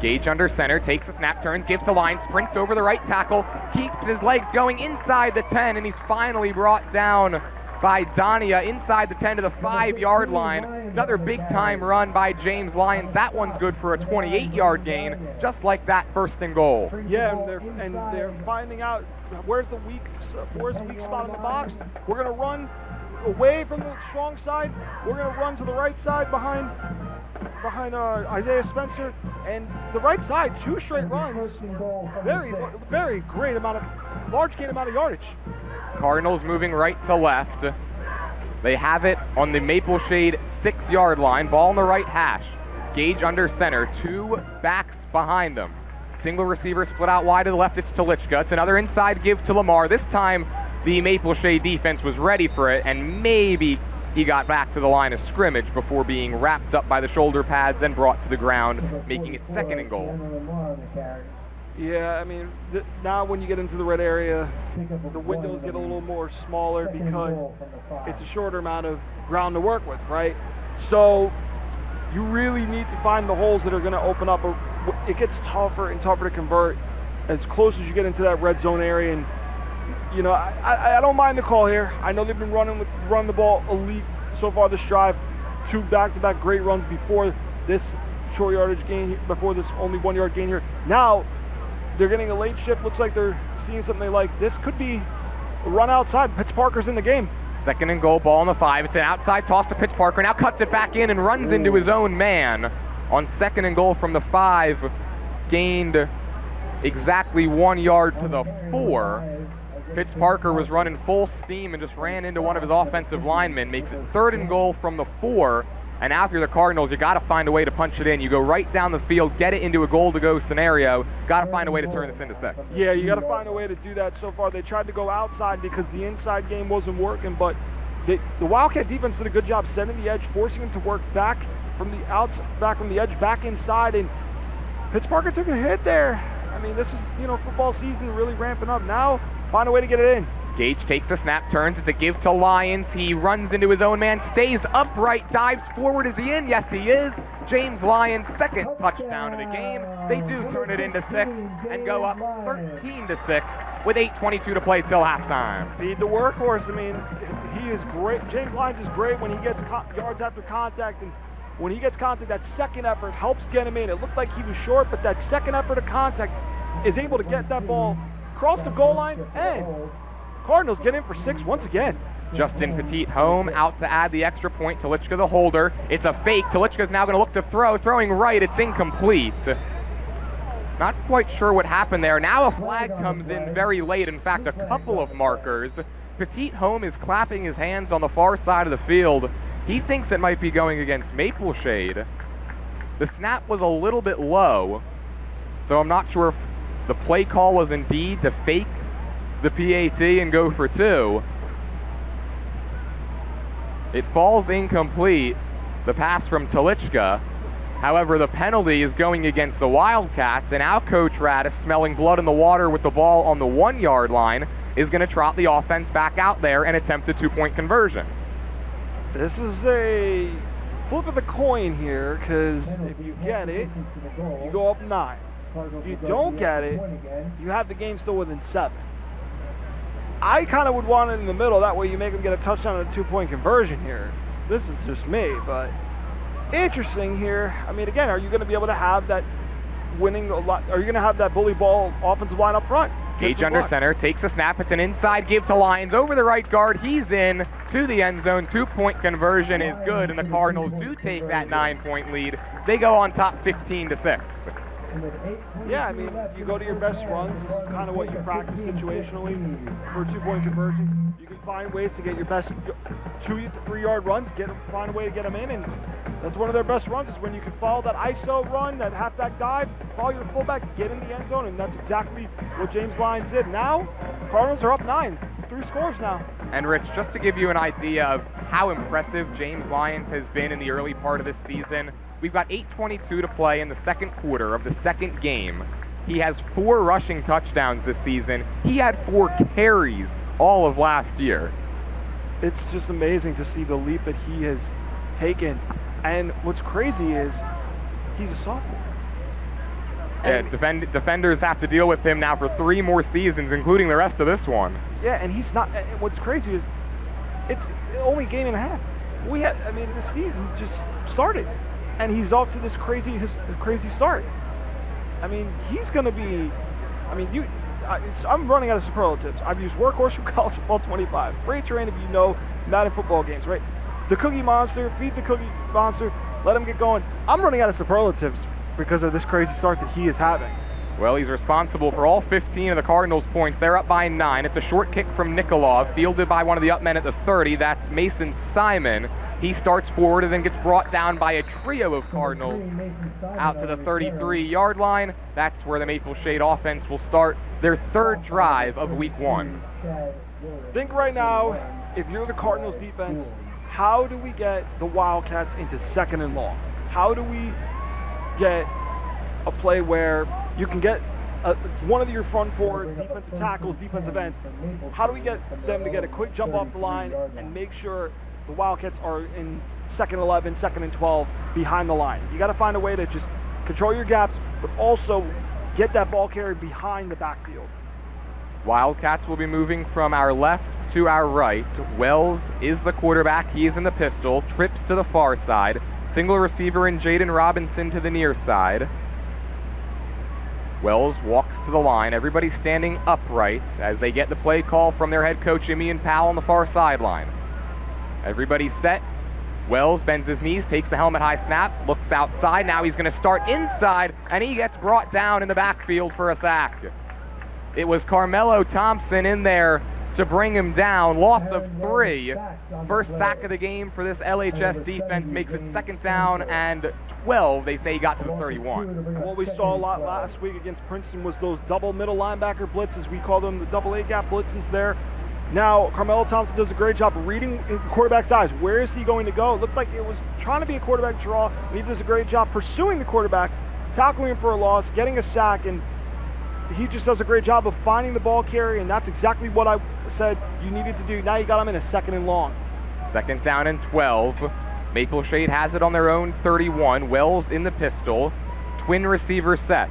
Speaker 3: Gage under center, takes a snap, turns, gives to line, sprints over the right tackle, keeps his legs going inside the 10, and he's finally brought down by Dania inside the 10 to the 5-yard line. Another big-time run by James Lyons. That one's good for a 28-yard gain, just like that 1st and goal.
Speaker 4: Yeah, and they're finding out where's the weak spot in the box. We're going to run away from the strong side. We're going to run to the right side behind Isaiah Spencer, and the right side, 2 straight runs. Very great large gain amount of yardage.
Speaker 3: Cardinals moving right to left. They have it on the Maple Shade 6-yard line. Ball on the right hash. Gage under center. 2 backs behind them. Single receiver split out wide to the left. It's Telichka. It's another inside give to Lamar. This time the Maple Shade defense was ready for it, and maybe he got back to the line of scrimmage before being wrapped up by the shoulder pads and brought to the ground, making it 2nd and goal.
Speaker 4: Yeah, I mean, now when you get into the red area, the windows get a little more smaller because it's a shorter amount of ground to work with, right? So you really need to find the holes that are going to open up. It gets tougher and tougher to convert as close as you get into that red zone area. And, you know, I don't mind the call here. I know they've been running the ball elite so far this drive. 2 back-to-back great runs before this short yardage gain, before this only 1-yard gain here. Now, they're getting a late shift. Looks like they're seeing something they like. This could be a run outside. Pitts Parker's in the game.
Speaker 3: 2nd and goal, ball on the 5. It's an outside toss to Pitts Parker. Now cuts it back in and runs into his own man. On 2nd and goal from the 5, gained exactly 1 yard to the 4. Pitts Parker was running full steam and just ran into one of his offensive linemen. Makes it 3rd and goal from the 4. And now if you're the Cardinals, you got to find a way to punch it in. You go right down the field, get it into a goal-to-go scenario. Got to find a way to turn this into 6.
Speaker 4: Yeah, you got to find a way to do that. So far, they tried to go outside because the inside game wasn't working, but the Wildcat defense did a good job setting the edge, forcing them to work back from the edge, back inside, and Pitts Parker took a hit there. I mean, this is, football season really ramping up. Now, find a way to get it in.
Speaker 3: Gage takes the snap, turns it to give to Lyons. He runs into his own man, stays upright, dives forward. Is he in? Yes, he is. James Lyons, 2nd touchdown of the game. They do turn it into 6 and go up 13-6 with 8:22 to play till halftime.
Speaker 4: Feed the workhorse. I mean, he is great. James Lyons is great when he gets yards after contact, and when he gets contact, that second effort helps get him in. It looked like he was short, but that second effort of contact is able to get that ball across the goal line, and Cardinals get in for 6 once again.
Speaker 3: Justin Petit home, out to add the extra point. Telichka the holder. It's a fake. Telichka's now going to look to throw. Throwing right. It's incomplete. Not quite sure what happened there. Now a flag comes in very late. In fact, a couple of markers. Petit home is clapping his hands on the far side of the field. He thinks it might be going against Maple Shade. The snap was a little bit low, so I'm not sure if the play call was indeed to fake the PAT and go for 2. It falls incomplete, the pass from Telichka. However, the penalty is going against the Wildcats, and now Coach Radis, smelling blood in the water with the ball on the 1-yard line, is going to trot the offense back out there and attempt a 2-point conversion.
Speaker 4: This is a flip of the coin here, because if you get it, you go up 9. If you don't get it, you have the game still within 7. I kind of would want it in the middle. That way you make them get a touchdown and a 2-point conversion here. This is just me, but interesting here. I mean, again, are you going to be able to have that winning a lot? Are you going to have that bully ball offensive line up front?
Speaker 3: Gage under center, takes a snap. It's an inside give to Lyons over the right guard. He's in to the end zone. 2-point conversion is good, and the Cardinals do take that 9-point lead. They go on top 15-6.
Speaker 4: Yeah, I mean, you go to your best runs. This is kind of what you practice situationally for 2-point conversions. You can find ways to get your best 2 to 3 yard runs, find a way to get them in, and that's one of their best runs is when you can follow that ISO run, that halfback dive, follow your fullback, get in the end zone, and that's exactly what James Lyons did. Now, Cardinals are up 9, 3 scores now.
Speaker 3: And Rich, just to give you an idea of how impressive James Lyons has been in the early part of this season, we've got 8:22 to play in the second quarter of the second game. He has 4 rushing touchdowns this season. He had 4 carries all of last year.
Speaker 4: It's just amazing to see the leap that he has taken. And what's crazy is he's a sophomore.
Speaker 3: Yeah, defenders have to deal with him now for 3 more seasons, including the rest of this one.
Speaker 4: Yeah, and he's not. And what's crazy is it's only a game and a half. The season just started, and he's off to this crazy start. I mean, he's going to be. I mean, I'm running out of superlatives. I've used workhorse from College Football 25. Freight train, if you know Madden football games, right? The Cookie Monster, feed the Cookie Monster, let him get going. I'm running out of superlatives because of this crazy start that he is having.
Speaker 3: Well, he's responsible for all 15 of the Cardinals' points. They're up by 9. It's a short kick from Nikolov, fielded by one of the up men at the 30. That's Mason Simon. He starts forward and then gets brought down by a trio of Cardinals out to the 33-yard line. That's where the Maple Shade offense will start their 3rd drive of Week 1.
Speaker 4: Think right now, if you're the Cardinals defense, how do we get the Wildcats into 2nd and long? How do we get a play where you can get one of your front 4 defensive tackles, defensive ends? How do we get them to get a quick jump off the line and make sure the Wildcats are in 2nd 11, 2nd and 12 behind the line? You got to find a way to just control your gaps, but also get that ball carrier behind the backfield.
Speaker 3: Wildcats will be moving from our left to our right. Wells is the quarterback. He is in the pistol. Trips to the far side. Single receiver in Jaden Robinson to the near side. Wells walks to the line. Everybody standing upright as they get the play call from their head coach, Ian Powell, on the far sideline. Everybody's set. Wells bends his knees, takes the helmet high snap, looks outside. Now he's going to start inside, and he gets brought down in the backfield for a sack. It was Carmelo Thompson in there to bring him down. Loss of 3. First sack of the game for this LHS defense makes it 2nd down and 12. They say he got to the 31.
Speaker 4: And what we saw a lot last week against Princeton was those double middle linebacker blitzes. We call them the double A gap blitzes there. Now, Carmelo Thompson does a great job of reading the quarterback's eyes. Where is he going to go? It looked like it was trying to be a quarterback draw, and he does a great job pursuing the quarterback, tackling him for a loss, getting a sack, and he just does a great job of finding the ball carrier, and that's exactly what I said you needed to do. Now you got him in a 2nd and long.
Speaker 3: 2nd down and 12. Maple Shade has it on their own 31. Wells in the pistol. Twin receiver set.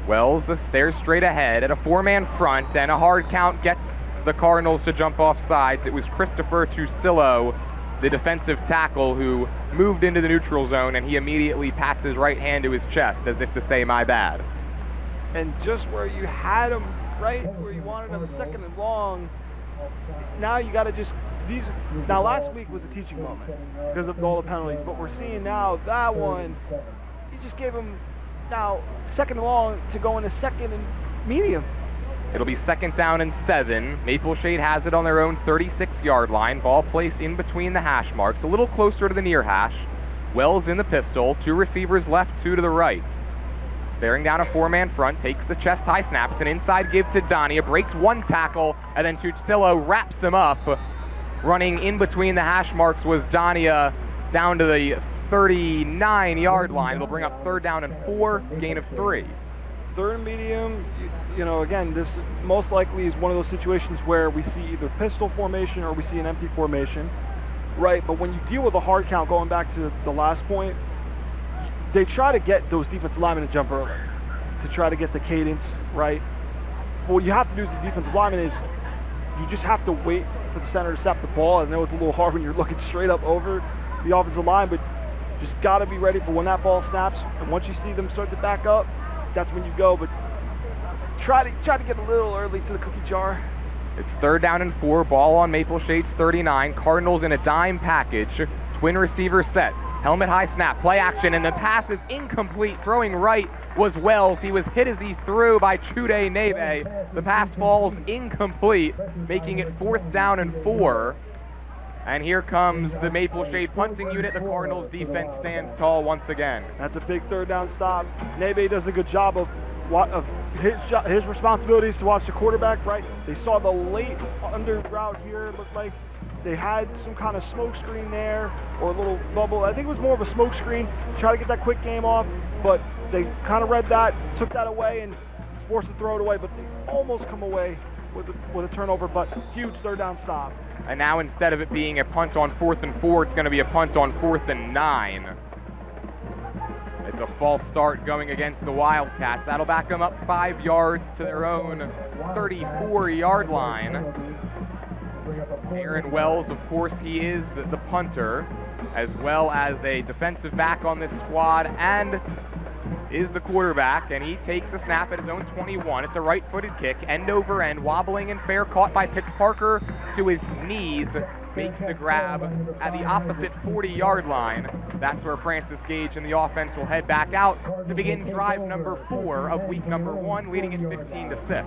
Speaker 3: Wells stares straight ahead at a 4-man front, and a hard count gets the Cardinals to jump off sides. It was Christopher Tusillo, the defensive tackle, who moved into the neutral zone, and he immediately pats his right hand to his chest as if to say, my bad.
Speaker 4: And just where you had him, right where you wanted him, 2nd and long, now you got to just, now last week was a teaching moment because of all the penalties, but we're seeing now that one, you just gave him now 2nd and long to go into 2nd and medium.
Speaker 3: It'll be 2nd down and 7. Maple Shade has it on their own 36-yard line. Ball placed in between the hash marks, a little closer to the near hash. Wells in the pistol. 2 receivers left, 2 to the right. Staring down a 4-man front, takes the chest high snap. It's an inside give to Dania, breaks 1 tackle, and then Tucillo wraps him up. Running in between the hash marks was Dania down to the 39-yard line. It'll bring up 3rd down and 4, gain of 3.
Speaker 4: 3rd and medium, you know, again, this most likely is one of those situations where we see either pistol formation or we see an empty formation, right? But when you deal with a hard count, going back to the last point, they try to get those defensive linemen to jump early to try to get the cadence right. What you have to do as a defensive lineman is you just have to wait for the center to snap the ball. I know it's a little hard when you're looking straight up over the offensive line, but just got to be ready for when that ball snaps. And once you see them start to back up, that's when you go. But try to get a little early to the cookie jar.
Speaker 3: It's 3rd down and 4. Ball on Maple Shades 39. Cardinals in a dime package. Twin receiver set. Helmet high snap. Play action, and the pass is incomplete. Throwing right was Wells. He was hit as he threw by Chude Neve. The pass falls incomplete, making it 4th down and 4. And here comes the Maple Shade punting unit. The Cardinals defense stands tall once again.
Speaker 4: That's a big 3rd down stop. Neve does a good job of his responsibilities to watch the quarterback, right? They saw the late under route here. It looked like they had some kind of smoke screen there or a little bubble. I think it was more of a smoke screen to try to get that quick game off, but they kind of read that, took that away, and was forced to throw it away, but they almost come away with a turnover, but huge 3rd down stop.
Speaker 3: And now instead of it being a punt on 4th and 4, it's going to be a punt on 4th and 9. It's a false start going against the Wildcats. That'll back them up 5 yards to their own 34-yard line. Aaron Wells, of course, he is the punter, as well as a defensive back on this squad, and is the quarterback, and he takes the snap at his own 21. It's a right-footed kick, end over end, wobbling and fair, caught by Pitts Parker to his knees, makes the grab at the opposite 40-yard line. That's where Francis Gage and the offense will head back out to begin drive number 4 of week number 1, leading it 15-6.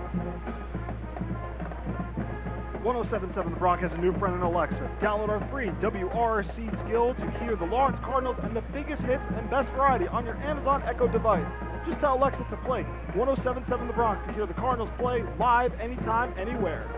Speaker 4: 107.7 The Bronx has a new friend in Alexa. Download our free WRC skill to hear the Lawrence Cardinals and the biggest hits and best variety on your Amazon Echo device. Just tell Alexa to play 107.7 The Bronx to hear the Cardinals play live anytime, anywhere.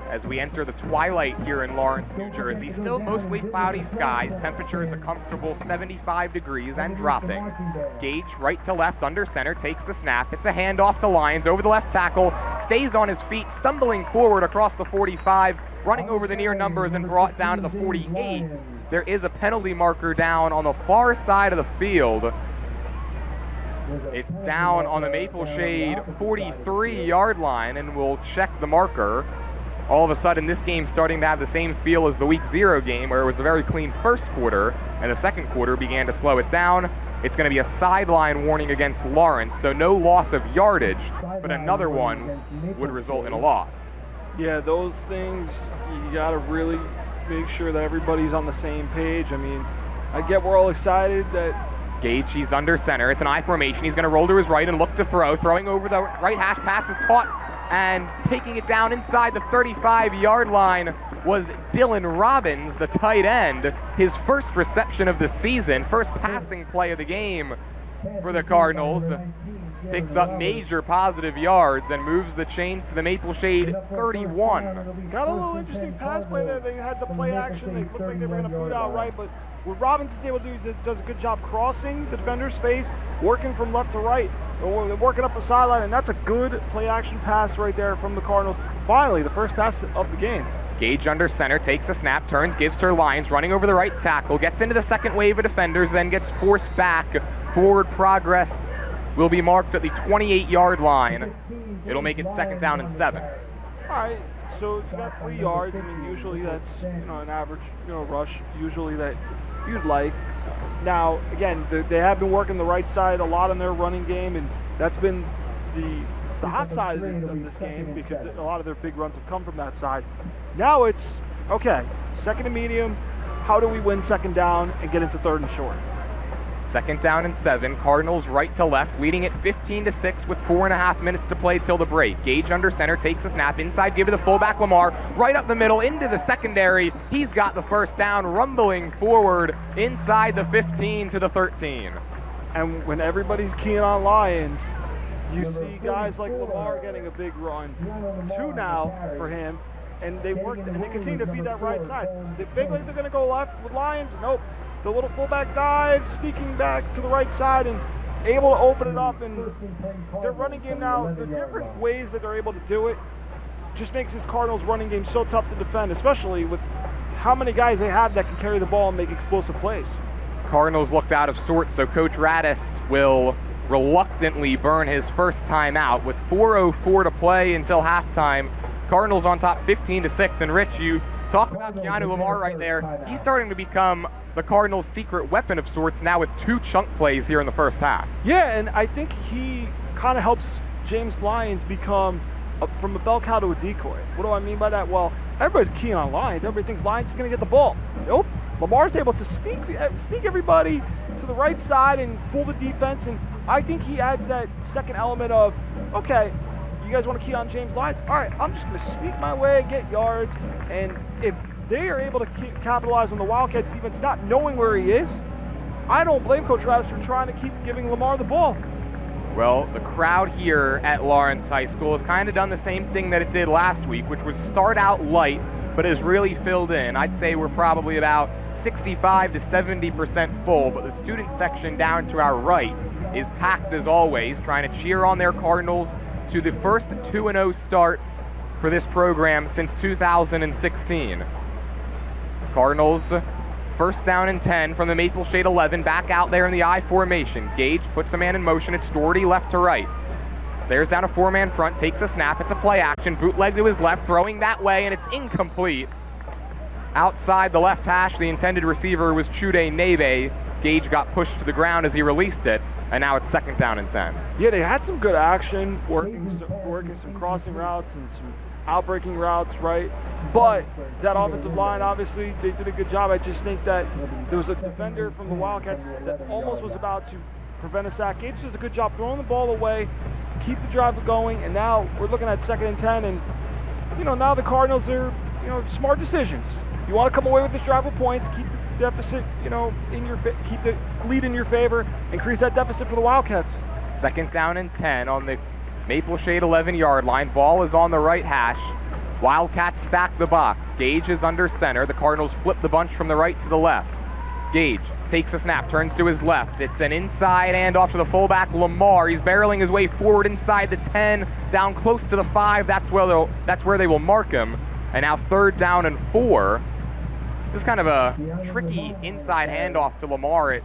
Speaker 3: As we enter the twilight here in Lawrence, New Jersey, still mostly cloudy skies, temperatures a comfortable 75 degrees and dropping. Gage right to left under center, takes the snap. It's a handoff to Lyons over the left tackle, stays on his feet, stumbling forward across the 45, running over the near numbers and brought down to the 48. There is a penalty marker down on the far side of the field. It's down on the Maple Shade 43-yard line, and we'll check the marker. All of a sudden, this game's starting to have the same feel as the Week 0 game, where it was a very clean first quarter, and the second quarter began to slow it down. It's going to be a sideline warning against Lawrence, so no loss of yardage, but another one would result in a loss.
Speaker 4: Yeah, those things, you got to really make sure that everybody's on the same page. I mean, I get we're all excited that
Speaker 3: Gage, he's under center. It's an I formation. He's going to roll to his right and look to throw. Throwing over the right hash. Pass is caught and taking it down inside the 35-yard line was Dylan Robbins, the tight end. His first reception of the season, first passing play of the game for the Cardinals. Picks up major positive yards and moves the chains to the Maple Shade 31.
Speaker 4: Got a little interesting pass play there. They had the play action. They looked like they were going to boot out right, but what Robbins is able to do is does a good job crossing the defender's face, working from left to right, working up the sideline, and that's a good play action pass right there from the Cardinals. Finally, the first pass of the game.
Speaker 3: Gage under center, takes a snap, turns, gives to Lyons, running over the right tackle, gets into the second wave of defenders, then gets forced back. Forward progress will be marked at the 28-yard line. It'll make it 2nd down and 7.
Speaker 4: All right, so you got 3 yards. I mean, usually that's an average rush. Usually that you'd like. Now, again, they have been working the right side a lot in their running game, and that's been the hot side of this game because a lot of their big runs have come from that side. Now it's okay. 2nd and medium. How do we win 2nd down and get into 3rd and short?
Speaker 3: 2nd down and 7. Cardinals right to left, leading it 15-6 with 4.5 minutes to play till the break. Gage under center, takes a snap inside, give it to fullback Lamar, right up the middle into the secondary. He's got the 1st down, rumbling forward inside the 15 to the 13.
Speaker 4: And when everybody's keying on Lyons, you see guys like Lamar getting a big run. 2 now for him, and they work and they continue to feed that right side. They think like they're going to go left with Lyons. Nope. The little fullback dives, sneaking back to the right side and able to open it up. And their running game now, the different ways that they're able to do it just makes this Cardinals running game so tough to defend, especially with how many guys they have that can carry the ball and make explosive plays.
Speaker 3: Cardinals looked out of sorts, so Coach Radis will reluctantly burn his first time out with 4:04 to play until halftime. Cardinals on top 15-6. And Rich, you talk about Keanu Lamar right there. He's starting to become the Cardinals' secret weapon of sorts now with 2 chunk plays here in the first half.
Speaker 4: Yeah, and I think he kind of helps James Lyons become from a bell cow to a decoy. What do I mean by that? Well, everybody's keying on Lyons. Everybody thinks Lyons is going to get the ball. Nope. Lamar's able to sneak everybody to the right side and fool the defense, and I think he adds that second element of, okay, you guys want to key on James Lyons? All right, I'm just going to sneak my way, get yards, and if they are able to capitalize on the Wildcats defense not knowing where he is, I don't blame Coach Radis for trying to keep giving Lamar the ball.
Speaker 3: Well, the crowd here at Lawrence High School has kind of done the same thing that it did last week, which was start out light, but has really filled in. I'd say we're probably about 65 to 70% full, but the student section down to our right is packed as always, trying to cheer on their Cardinals to the first 2-0 start for this program since 2016. Cardinals 1st down and 10 from the Maple Shade 11, back out there in the I formation. Gage puts a man in motion. It's Doherty left to right. Stares down a 4-man front, takes a snap. It's a play action. Bootleg to his left, throwing that way, and it's incomplete. Outside the left hash, the intended receiver was Chude Nebe. Gage got pushed to the ground as he released it, and now it's 2nd down and 10.
Speaker 4: Yeah, they had some good action, working some crossing routes and some outbreaking routes, right? But that offensive line, obviously, they did a good job. I just think that there was a defender from the Wildcats that almost was about to prevent a sack. Gage does a good job throwing the ball away, keep the drive going, and now we're looking at 2nd and 10, and now the Cardinals are, smart decisions. You want to come away with this drive with points, keep the deficit, keep the lead in your favor, increase that deficit for the Wildcats.
Speaker 3: 2nd down and 10 on the Maple Shade 11-yard line. Ball is on the right hash. Wildcats stack the box. Gage is under center. The Cardinals flip the bunch from the right to the left. Gage takes a snap, turns to his left. It's an inside handoff to the fullback, Lamar. He's barreling his way forward inside the 10, down close to the 5. That's where they will mark him. And now 3rd down and 4. This is kind of a tricky inside handoff to Lamar. It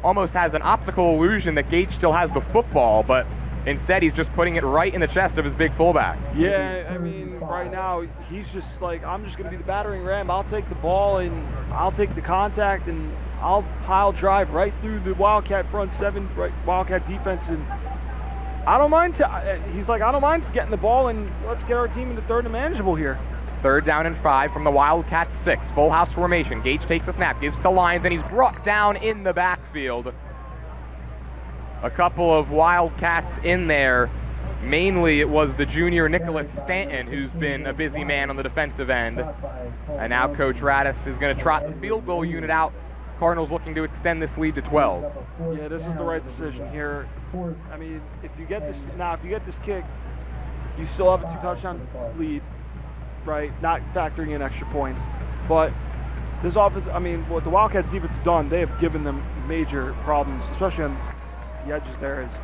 Speaker 3: almost has an optical illusion that Gage still has the football, but instead he's just putting it right in the chest of his big fullback.
Speaker 4: Yeah, I mean, right now he's just like, I'm just going to be the battering ram. I'll take the ball and I'll take the contact, and I'll pile drive right through the Wildcat front seven, right, Wildcat defense, and I don't mind. He's like, I don't mind getting the ball, and let's get our team into third and manageable here.
Speaker 3: 3rd down and 5 from the Wildcats 6. Full house formation. Gage takes a snap, gives to Lyons, and he's brought down in the backfield. A couple of Wildcats in there. Mainly it was the junior Nicholas Stanton who's been a busy man on the defensive end. And now Coach Radis is going to trot the field goal unit out. Cardinals looking to extend this lead to 12.
Speaker 4: Yeah, this is the right decision here. I mean, if you get this kick, you still have a 2-touchdown lead, right? Not factoring in extra points. But this offense, I mean, what the Wildcats defense has done, they have given them major problems, especially on the edges there.
Speaker 3: It's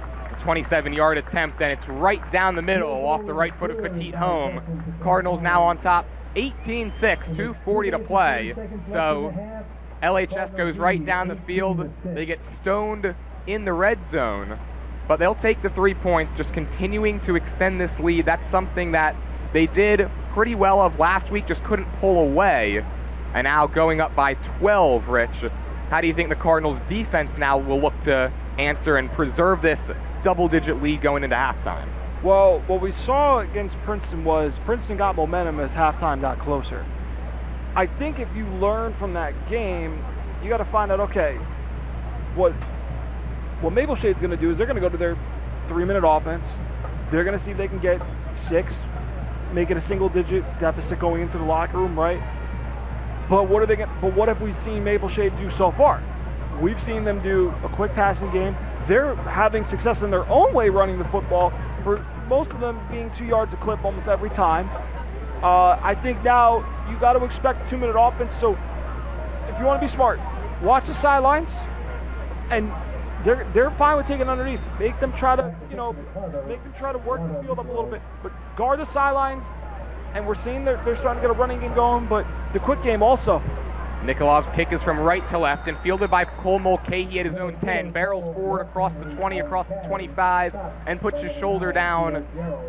Speaker 3: a 27-yard attempt, and it's right down the middle off the right foot of Petit Home. Cardinals now on top, 18-6, 2:40 to play. So LHS goes right down the field. They get stoned in the red zone, but they'll take the 3 points, just continuing to extend this lead. That's something that they did pretty well of last week, just couldn't pull away. And now going up by 12, Rich. How do you think the Cardinals' defense now will look to answer and preserve this double-digit lead going into halftime?
Speaker 4: Well, what we saw against Princeton was Princeton got momentum as halftime got closer. I think if you learn from that game, you got to find out, okay, what Maple Shade's going to do is they're going to go to their 3-minute offense. They're going to see if they can get 6, make it a single-digit deficit going into the locker room, right? But what have we seen Maple Shade do so far? We've seen them do a quick passing game. They're having success in their own way running the football, for most of them being 2 yards a clip almost every time. I think now you got to expect a 2-minute offense. So if you want to be smart, watch the sidelines, and they're fine with taking underneath. Make them try to work the field up a little bit, but guard the sidelines. And we're seeing they're starting to get a running game going, but the quick game also.
Speaker 3: Nikolov's kick is from right to left and fielded by Cole Mulcahy at his own 10. Barrels forward across the 20, across the 25, and puts his shoulder down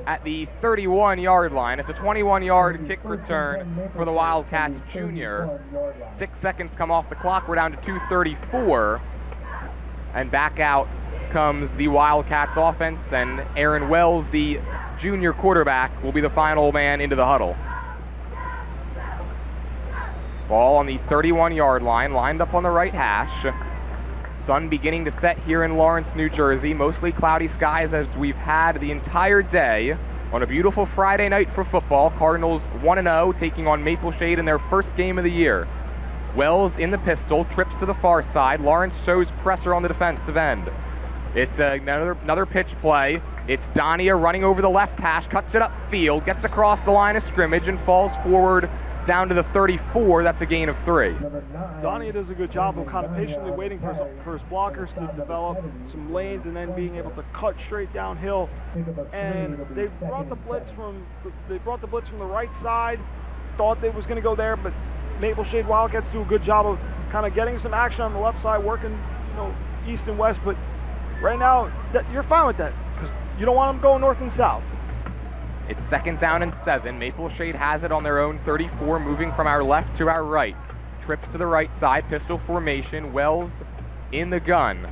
Speaker 3: at the 31-yard line. It's a 21-yard kick return for the Wildcats junior. 6 seconds come off the clock. We're down to 2:34. And back out comes the Wildcats offense, and Aaron Wells, the junior quarterback, will be the final man into the huddle. Ball on the 31-yard line, lined up on the right hash. Sun beginning to set here in Lawrence, New Jersey. Mostly cloudy skies as we've had the entire day on a beautiful Friday night for football. Cardinals 1-0, taking on Maple Shade in their first game of the year. Wells in the pistol, trips to the far side. Lawrence shows pressure on the defensive end. It's another pitch play. It's Donia running over the left hash, cuts it upfield, gets across the line of scrimmage, and falls forward down to the 34. That's a gain of 3.
Speaker 4: Donia does a good job of kind of patiently waiting for his blockers to develop some lanes and then being able to cut straight downhill. And they brought the blitz from the right side. Thought they was going to go there, but Maple Shade Wildcats do a good job of kind of getting some action on the left side, working east and west. But right now, you're fine with that because you don't want them going north and south.
Speaker 3: It's 2nd down and 7. Maple Shade has it on their own 34, moving from our left to our right. Trips to the right side, pistol formation. Wells in the gun.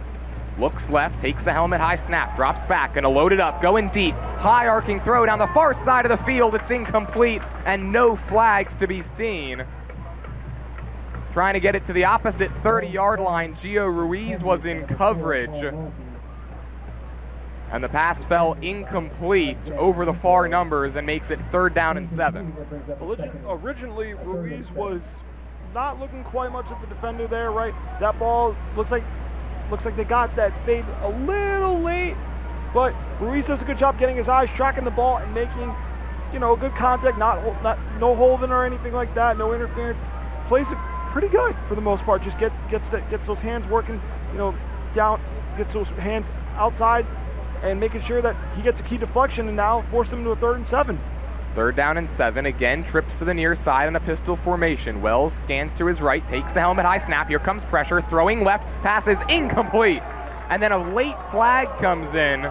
Speaker 3: Looks left, takes the helmet high snap, drops back, gonna load it up, going deep. High arcing throw down the far side of the field. It's incomplete and no flags to be seen. Trying to get it to the opposite 30-yard line. Gio Ruiz was in coverage. And the pass fell incomplete over the far numbers and makes it 3rd down and 7.
Speaker 4: Originally, Ruiz was not looking quite much at the defender there, right? That ball looks like they got that fade a little late, but Ruiz does a good job getting his eyes, tracking the ball, and making, good contact, no holding or anything like that, no interference. Plays it pretty good for the most part. Just gets those hands working, down, gets those hands outside, and making sure that he gets a key deflection and now force him to a 3rd and 7.
Speaker 3: 3rd down and 7. Again, trips to the near side in a pistol formation. Wells scans to his right, takes the helmet high snap. Here comes pressure, throwing left, passes incomplete. And then a late flag comes in.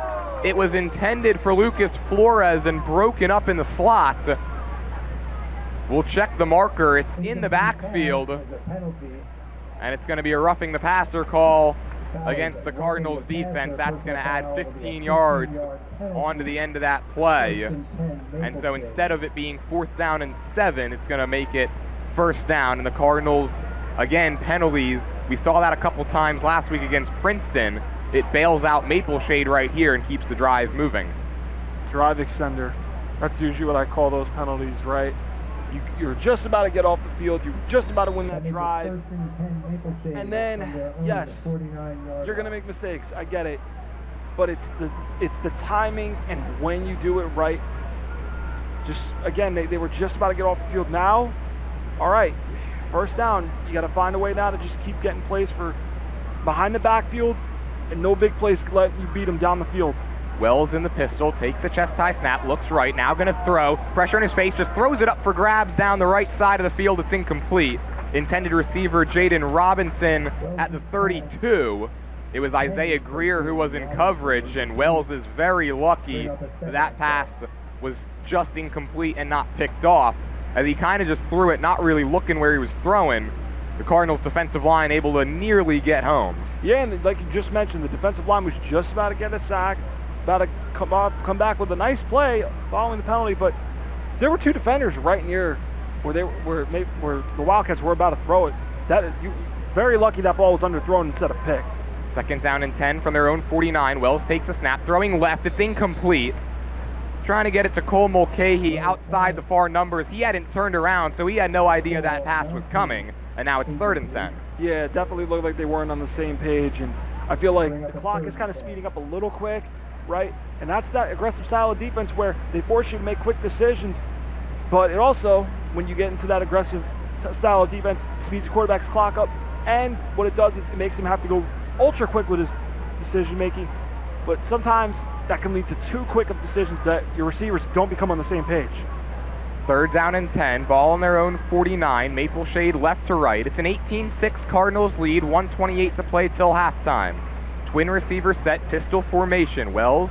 Speaker 3: It was intended for Lucas Flores and broken up in the slot. We'll check the marker. It's in the backfield. And it's going to be a roughing the passer call against the Cardinals defense. That's going to add 15 yards onto the end of that play. And so instead of it being 4th down and 7, it's going to make it 1st down. And the Cardinals, again, penalties. We saw that a couple times last week against Princeton. It bails out Mapleshade right here and keeps the drive moving.
Speaker 4: Drive extender. That's usually what I call those penalties, right? You're just about to get off the field. You're just about to win that drive. And then, yes, you're going to make mistakes. I get it. But it's the timing and when you do it right. Just, again, they were just about to get off the field. Now, all right, 1st down. You got to find a way now to just keep getting plays for behind the backfield and no big plays letting you beat them down the field.
Speaker 3: Wells in the pistol, takes the chest high snap, looks right, now going to throw. Pressure in his face, just throws it up for grabs down the right side of the field. It's incomplete. Intended receiver Jaden Robinson at the 32. It was Isaiah Greer who was in coverage, and Wells is very lucky that pass was just incomplete and not picked off, as he kind of just threw it, not really looking where he was throwing. The Cardinals defensive line able to nearly get home.
Speaker 4: Yeah, and like you just mentioned, the defensive line was just about to get a sack, about to come back with a nice play following the penalty, but there were 2 defenders right near where the Wildcats were about to throw it. Very lucky that ball was underthrown instead of picked.
Speaker 3: 2nd down and 10 from their own 49. Wells takes a snap, throwing left. It's incomplete. Trying to get it to Cole Mulcahy outside the far numbers. He hadn't turned around, so he had no idea that pass was coming, and now it's 3rd and 10.
Speaker 4: Yeah, it definitely looked like they weren't on the same page, and I feel like the clock is kind of speeding up a little quick, right? And that's that aggressive style of defense where they force you to make quick decisions, but it also, when you get into that aggressive style of defense, speeds the quarterback's clock up, and what it does is it makes him have to go ultra quick with his decision making, but sometimes that can lead to too quick of decisions that your receivers don't become on the same page.
Speaker 3: 3rd down and 10, ball on their own 49, Mapleshade left to right. It's an 18-6 Cardinals lead, 1:28 to play till halftime. Twin receiver set, pistol formation. Wells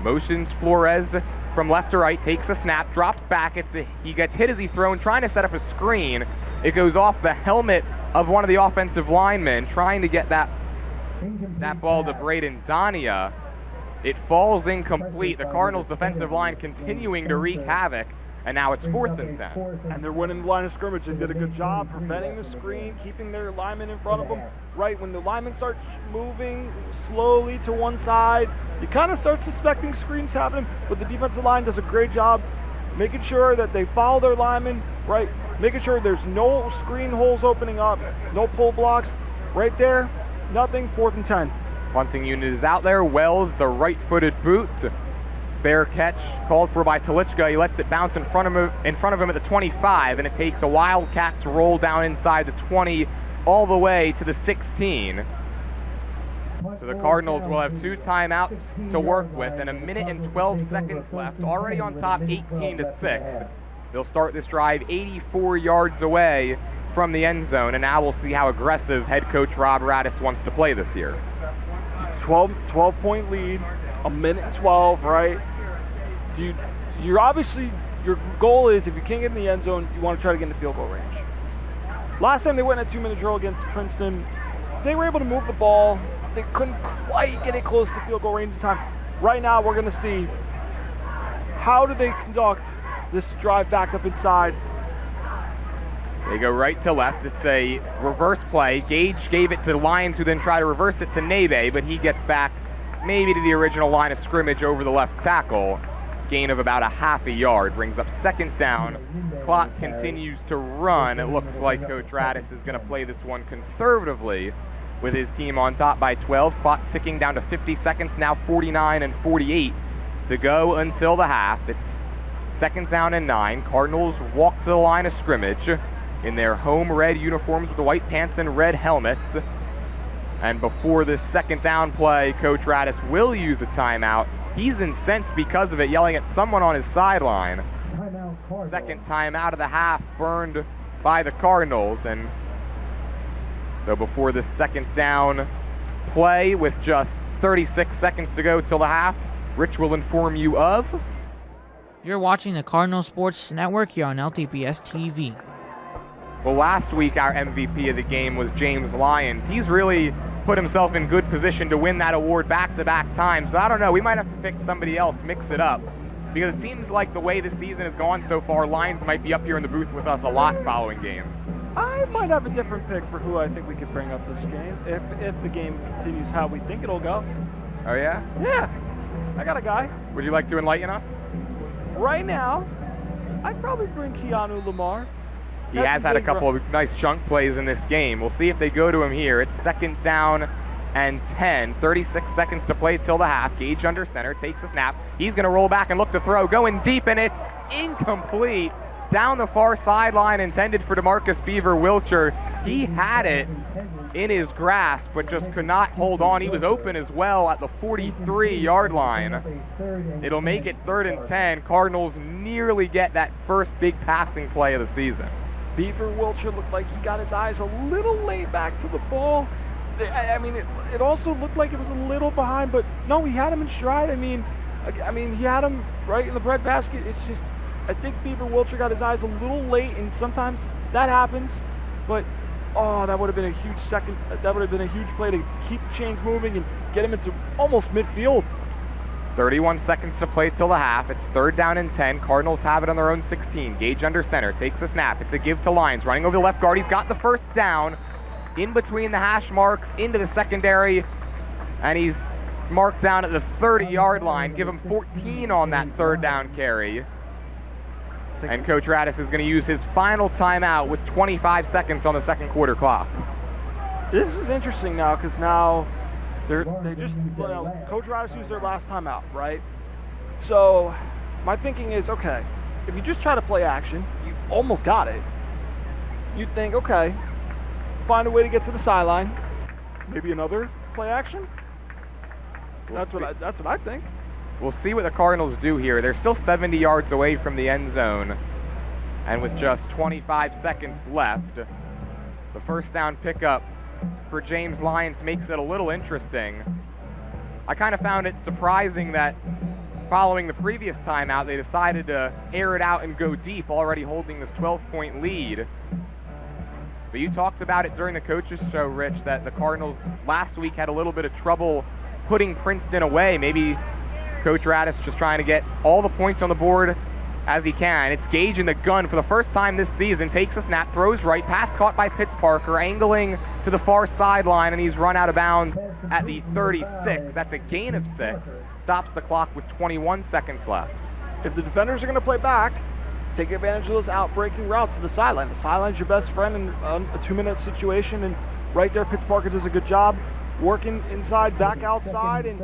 Speaker 3: motions Flores from left to right, takes a snap, drops back. He gets hit as he's thrown, trying to set up a screen. It goes off the helmet of one of the offensive linemen, trying to get that ball to Braden Donia. It falls incomplete. The Cardinals defensive line continuing to wreak havoc, and now it's 4th and 10.
Speaker 4: And they're winning the line of scrimmage. They did a good job preventing the screen, keeping their linemen in front of them. Right when the linemen start moving slowly to one side, you kind of start suspecting screens happening, but the defensive line does a great job making sure that they follow their linemen, right? Making sure there's no screen holes opening up, no pull blocks. Right there, nothing, 4th and 10.
Speaker 3: Punting unit is out there. Wells, the right-footed boot. Fair catch called for by Telichka. He lets it bounce in front of him at the 25, and it takes a Wildcats roll down inside the 20 all the way to the 16. So the Cardinals will have 2 timeouts to work with and 1 minute and 12 seconds left. Already on top, 18-6. They'll start this drive 84 yards away from the end zone, and now we'll see how aggressive head coach Rob Radis wants to play this year.
Speaker 4: 12-point lead, 1 minute and 12, right? You're obviously, your goal is, if you can't get in the end zone, you want to try to get in the field goal range. Last time they went in a 2-minute drill against Princeton, they were able to move the ball. They couldn't quite get it close to field goal range in time. Right now, we're going to see how do they conduct this drive back up inside.
Speaker 3: They go right to left. It's a reverse play. Gage gave it to Lyons, who then tried to reverse it to Nebe, but he gets back maybe to the original line of scrimmage over the left tackle. Gain of about a half a yard. Brings up 2nd down. Clock continues to run. It looks like Coach Radis is going to play this one conservatively with his team on top by 12. Clock ticking down to 50 seconds, now 49 and 48 to go until the half. It's 2nd down and 9. Cardinals walk to the line of scrimmage in their home red uniforms with the white pants and red helmets. And before this 2nd down play, Coach Radis will use a timeout. He's incensed because of it, yelling at someone on his sideline. 2nd timeout of the half burned by the Cardinals. And so before this 2nd down play, with just 36 seconds to go till the half, Rich will inform you of...
Speaker 5: You're watching the Cardinal Sports Network here on LTPS TV.
Speaker 3: Well, last week our MVP of the game was James Lyons. He's really put himself in good position to win that award back-to-back times. So I don't know, we might have to pick somebody else, mix it up. Because it seems like the way the season has gone so far, Lyons might be up here in the booth with us a lot following games.
Speaker 4: I might have a different pick for who I think we could bring up this game, if the game continues how we think it'll go.
Speaker 3: Oh yeah?
Speaker 4: Yeah, I got a guy.
Speaker 3: Would you like to enlighten us?
Speaker 4: Right now, I'd probably bring Keanu Lamar.
Speaker 3: He has had a couple of nice chunk plays in this game. We'll see if they go to him here. It's 2nd down and 10. 36 seconds to play till the half. Gage under center, takes a snap. He's going to roll back and look to throw. Going deep, and it's incomplete. Down the far sideline, intended for DeMarcus Beaver-Wilcher. He had it in his grasp, but just could not hold on. He was open as well at the 43-yard line. It'll make it 3rd and 10. Cardinals nearly get that first big passing play of the season.
Speaker 4: Beaver-Wilcher looked like he got his eyes a little late back to the ball. I mean, it also looked like it was a little behind, but no, he had him in stride. I mean, he had him right in the breadbasket. It's just, I think Beaver-Wilcher got his eyes a little late, and sometimes that happens. But oh, that would have been a huge that would have been a huge play to keep the chains moving and get him into almost midfield.
Speaker 3: 31 seconds to play till the half. It's 3rd down and 10. Cardinals have it on their own 16. Gage under center, takes a snap. It's a give to Lyons, running over the left guard. He's got the first down in between the hash marks into the secondary, and he's marked down at the 30-yard line. Give him 14 on that 3rd down carry. And Coach Radis is going to use his final timeout with 25 seconds on the 2nd quarter clock.
Speaker 4: This is interesting now, because now they just, Coach Radis used their last timeout, right? So my thinking is, okay, if you just try to play action, you almost got it. You'd think, okay, find a way to get to the sideline, maybe another play action. That's what I think.
Speaker 3: We'll see what the Cardinals do here. They're still 70 yards away from the end zone, and with just 25 seconds left, the first down pickup for James Lyons makes it a little interesting. I kind of found it surprising that following the previous timeout, they decided to air it out and go deep, already holding this 12-point lead. But you talked about it during the coaches show, Rich, that the Cardinals last week had a little bit of trouble putting Princeton away. Maybe Coach Radis just trying to get all the points on the board as he can. It's Gage in the gun for the first time this season. Takes a snap, throws right, pass caught by Pitts Parker, angling to the far sideline, and he's run out of bounds at the 36. That's a gain of 6. Stops the clock with 21 seconds left.
Speaker 4: If the defenders are going to play back, take advantage of those out-breaking routes to the sideline. The sideline's your best friend in a 2-minute situation, and right there, Pitts Parker does a good job working inside, back outside, and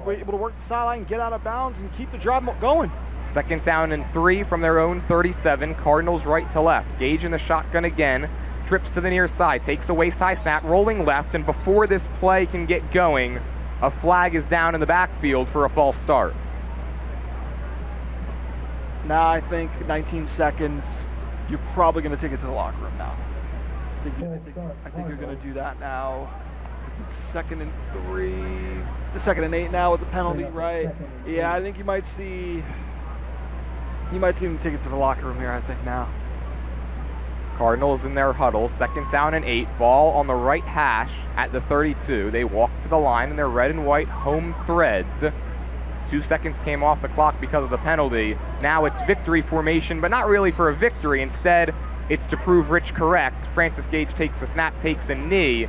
Speaker 4: we're able to work the sideline, get out of bounds, and keep the drive going.
Speaker 3: 2nd down and 3 from their own 37. Cardinals right to left. Gage in the shotgun again. Trips to the near side. Takes the waist-high snap, rolling left, and before this play can get going, a flag is down in the backfield for a false start.
Speaker 4: Now I think 19 seconds, you're probably going to take it to the locker room now. I think you're going to do that now. It's 2nd and 3, the 2nd and 8 now with the penalty, right? Yeah, I think you might see them take it to the locker room here, I think now.
Speaker 3: Cardinals in their huddle, 2nd down and 8, ball on the right hash at the 32. They walk to the line in their red and white home threads. 2 seconds came off the clock because of the penalty. Now it's victory formation, but not really for a victory. Instead, it's to prove Rich correct. Francis Gage takes a snap, takes a knee,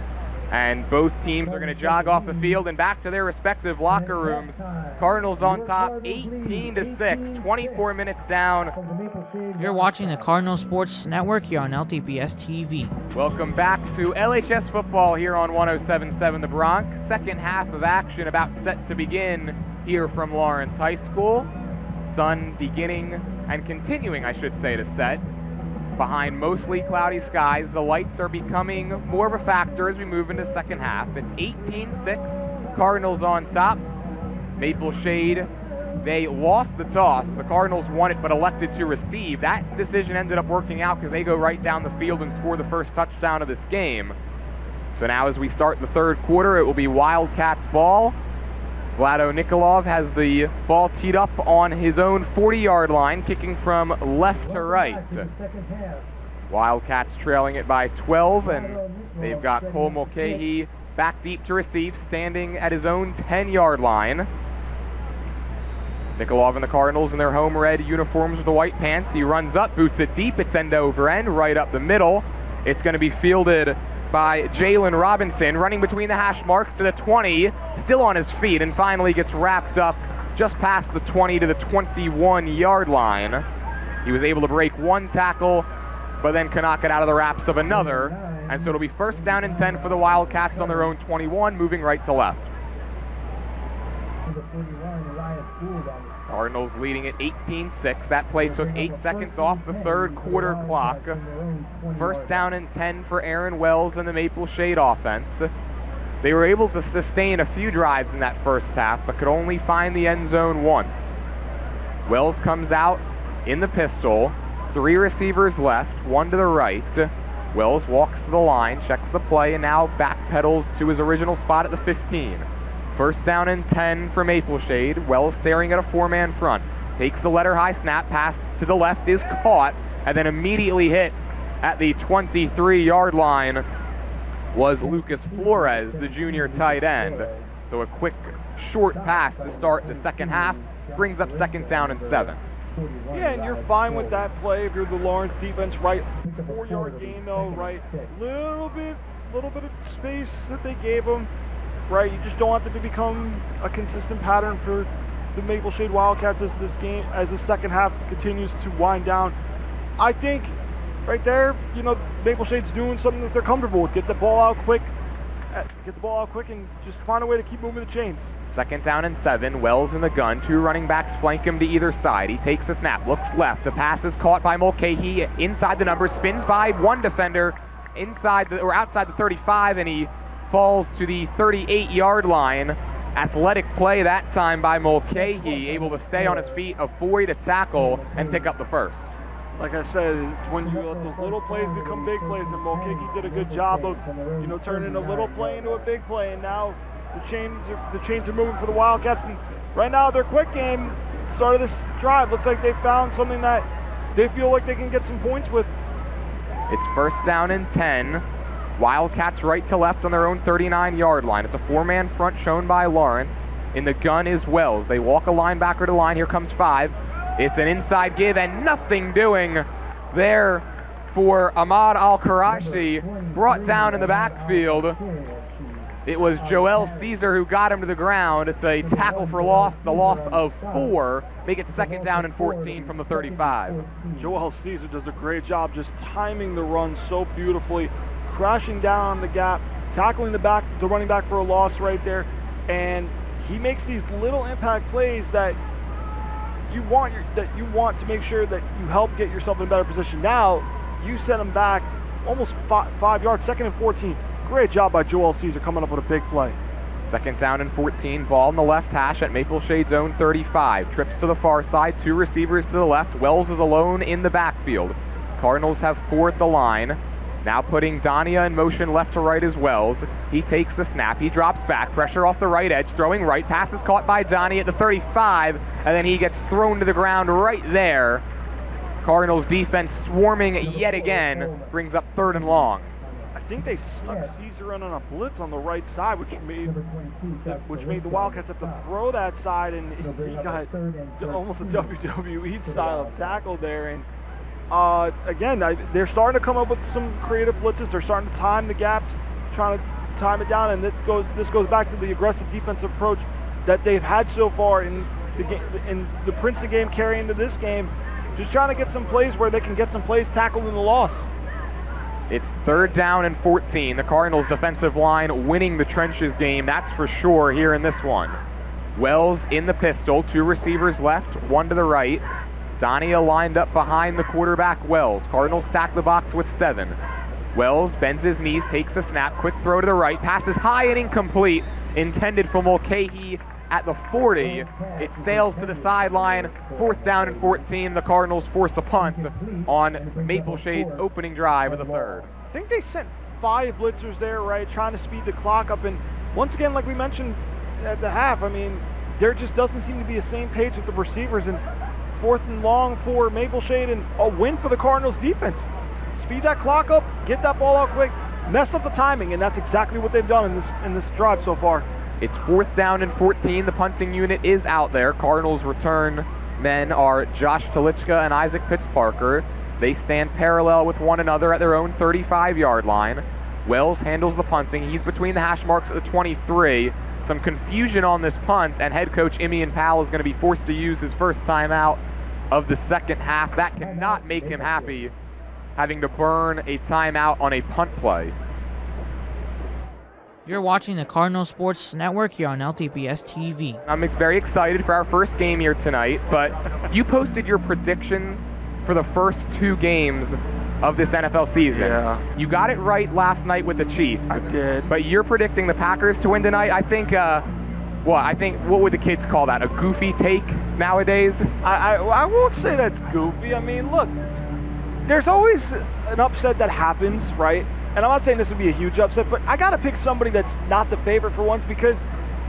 Speaker 3: and both teams are going to jog off the field and back to their respective locker rooms. Cardinals on top, 18-6, 24 minutes down.
Speaker 5: You're watching the Cardinal Sports Network here on LTPS TV.
Speaker 3: Welcome back to LHS football here on 107.7 The Bronx. Second half of action about set to begin here from Lawrence High School. Sun beginning and continuing, I should say, to set. Behind mostly cloudy skies, the lights are becoming more of a factor as we move into second half. It's 18-6, Cardinals on top. Maple Shade, they lost the toss. The Cardinals won it but elected to receive. That decision ended up working out because they go right down the field and score the first touchdown of this game. So now as we start the 3rd quarter, it will be Wildcats ball. Vlado Nikolov has the ball teed up on his own 40-yard line, kicking from left to right. Wildcats trailing it by 12, and they've got Cole Mulcahy back deep to receive, standing at his own 10-yard line. Nikolov and the Cardinals in their home red uniforms with the white pants. He runs up, boots it deep. It's end over end, right up the middle. It's going to be fielded by Jalen Robinson, running between the hash marks to the 20, still on his feet, and finally gets wrapped up just past the 20 to the 21-yard line. He was able to break one tackle, but then could not get out of the wraps of another. And so it'll be first down and 10 for the Wildcats on their own 21, moving right to left. Cardinals leading at 18-6. That play took 8 seconds off the third quarter clock. First down and 10 for Aaron Wells and the Maple Shade offense. They were able to sustain a few drives in that first half, but could only find the end zone once. Wells comes out in the pistol. 3 receivers left, 1 to the right. Wells walks to the line, checks the play, and now backpedals to his original spot at the 15. First down and 10 for Maple Shade. Wells staring at a 4-man front. Takes the letter high snap, pass to the left is caught, and then immediately hit at the 23-yard line was Lucas Flores, the junior tight end. So a quick, short pass to start the second half brings up second down and 7.
Speaker 4: Yeah, and you're fine with that play if you're the Lawrence defense, right? 4-yard gain though, right? Little bit of space that they gave them, right? You just don't want them to become a consistent pattern for the Maple Shade Wildcats as the second half continues to wind down. I think right there, Maple Shade's doing something that they're comfortable with. Get the ball out quick, and just find a way to keep moving the chains.
Speaker 3: Second down and 7. Wells in the gun. 2 running backs flank him to either side. He takes the snap, looks left. The pass is caught by Mulcahy inside the numbers, spins by one defender outside the 35, and he falls to the 38-yard line. Athletic play that time by Mulcahy, able to stay on his feet, avoid a tackle, and pick up the first.
Speaker 4: Like I said, it's when you let those little plays become big plays, and Mulcahy did a good job of, turning a little play into a big play, and now the chains are moving for the Wildcats, and right now their quick game, start of this drive, looks like they found something that they feel like they can get some points with.
Speaker 3: It's first down and 10. Wildcats right to left on their own 39-yard line. It's a 4-man front shown by Lawrence. In the gun is Wells. They walk a linebacker to line. Here comes 5. It's an inside give and nothing doing there for Ahmad Al-Qurashi, brought down in the backfield. It was Joel Caesar who got him to the ground. It's a tackle for loss, the loss of 4. Make it second down and 14 from the 35.
Speaker 4: Joel Caesar does a great job just timing the run so beautifully, crashing down on the gap, tackling the running back for a loss right there, and he makes these little impact plays that you want to make sure that you help get yourself in a better position. Now you send him back almost 5 yards, second and 14. Great job by Joel Caesar coming up with a big play.
Speaker 3: Second down and 14, ball in the left hash at Maple Shade's own 35. Trips to the far side, 2 receivers to the left. Wells is alone in the backfield. Cardinals have 4 at the line. Now putting Dania in motion left to right as Wells. He takes the snap, he drops back, pressure off the right edge, throwing right. Pass is caught by Dania at the 35, and then he gets thrown to the ground right there. Cardinals defense swarming yet again, brings up 3rd and long.
Speaker 4: I think they snuck Caesar in on a blitz on the right side, which made the Wildcats have to throw that side, and he got almost a WWE style of tackle there. And again, they're starting to come up with some creative blitzes. They're starting to time the gaps, trying to time it down, and this goes back to the aggressive defensive approach that they've had so far in the Princeton game carrying into this game. Just trying to get some plays where they can get some plays tackled in the loss.
Speaker 3: It's 3rd down and 14. The Cardinals defensive line winning the trenches game, that's for sure here in this one. Wells in the pistol, 2 receivers left, 1 to the right. Dania lined up behind the quarterback Wells. Cardinals stack the box with 7. Wells bends his knees, takes a snap, quick throw to the right, passes high and incomplete, intended for Mulcahy at the 40. It sails to the sideline. 4th down and 14. The Cardinals force a punt on Maple Shade's opening drive of the 3rd.
Speaker 4: I think they sent 5 blitzers there, right, trying to speed the clock up. And once again, like we mentioned at the half, I mean, there just doesn't seem to be a same page with the receivers. And 4th and long for Maple Shade, and a win for the Cardinals defense. speed that clock up, get that ball out quick, mess up the timing, and that's exactly what they've done in this drive so far.
Speaker 3: It's 4th down and 14. The punting unit is out there. Cardinals return men are Josh Telichka and Isaac Pitts-Parker. They stand parallel with one another at their own 35-yard line. Wells handles the punting. He's between the hash marks at the 23. Some confusion on this punt, and head coach Imian Powell is going to be forced to use his first timeout of the second half. That cannot make him happy, having to burn a timeout on a punt play.
Speaker 5: You're watching the Cardinal Sports Network here on LTPS TV.
Speaker 3: I'm very excited for our first game here tonight, but you posted your prediction for the first 2 games of this NFL season.
Speaker 4: Yeah.
Speaker 3: You got it right last night with the Chiefs.
Speaker 4: I did.
Speaker 3: But you're predicting the Packers to win tonight. I think, what would the kids call that? A goofy take nowadays?
Speaker 4: I won't say that's goofy. I mean, look, there's always an upset that happens, right? And I'm not saying this would be a huge upset, but I got to pick somebody that's not the favorite for once, because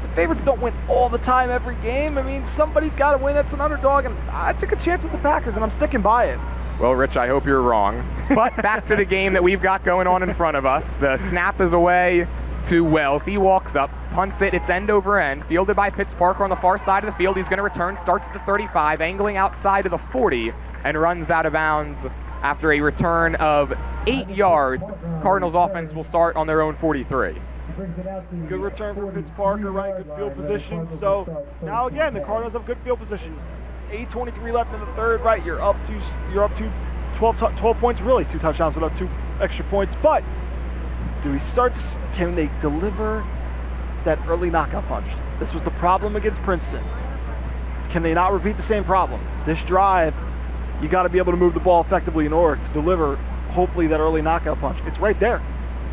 Speaker 4: the favorites don't win all the time every game. I mean, somebody's got to win that's an underdog, and I took a chance with the Packers, and I'm sticking by it.
Speaker 3: Well, Rich, I hope you're wrong. But back to the game that we've got going on in front of us. The snap is away to Wells. He walks up, punts it. It's end over end. Fielded by Pitts-Parker on the far side of the field. He's going to return, starts at the 35, angling outside of the 40, and runs out of bounds after a return of 8 yards. Cardinals offense will start on their own 43.
Speaker 4: Good return for Pitts-Parker, right? Good field position. So now again, the Cardinals have good field position. 8:23 left in the third, right? You're up to 12 points, really 2 touchdowns, but up 2 extra points. But do we start to, can they deliver that early knockout punch? This was the problem against Princeton. Can they not repeat the same problem? This drive, you got to be able to move the ball effectively in order to deliver, hopefully, that early knockout punch. It's right there.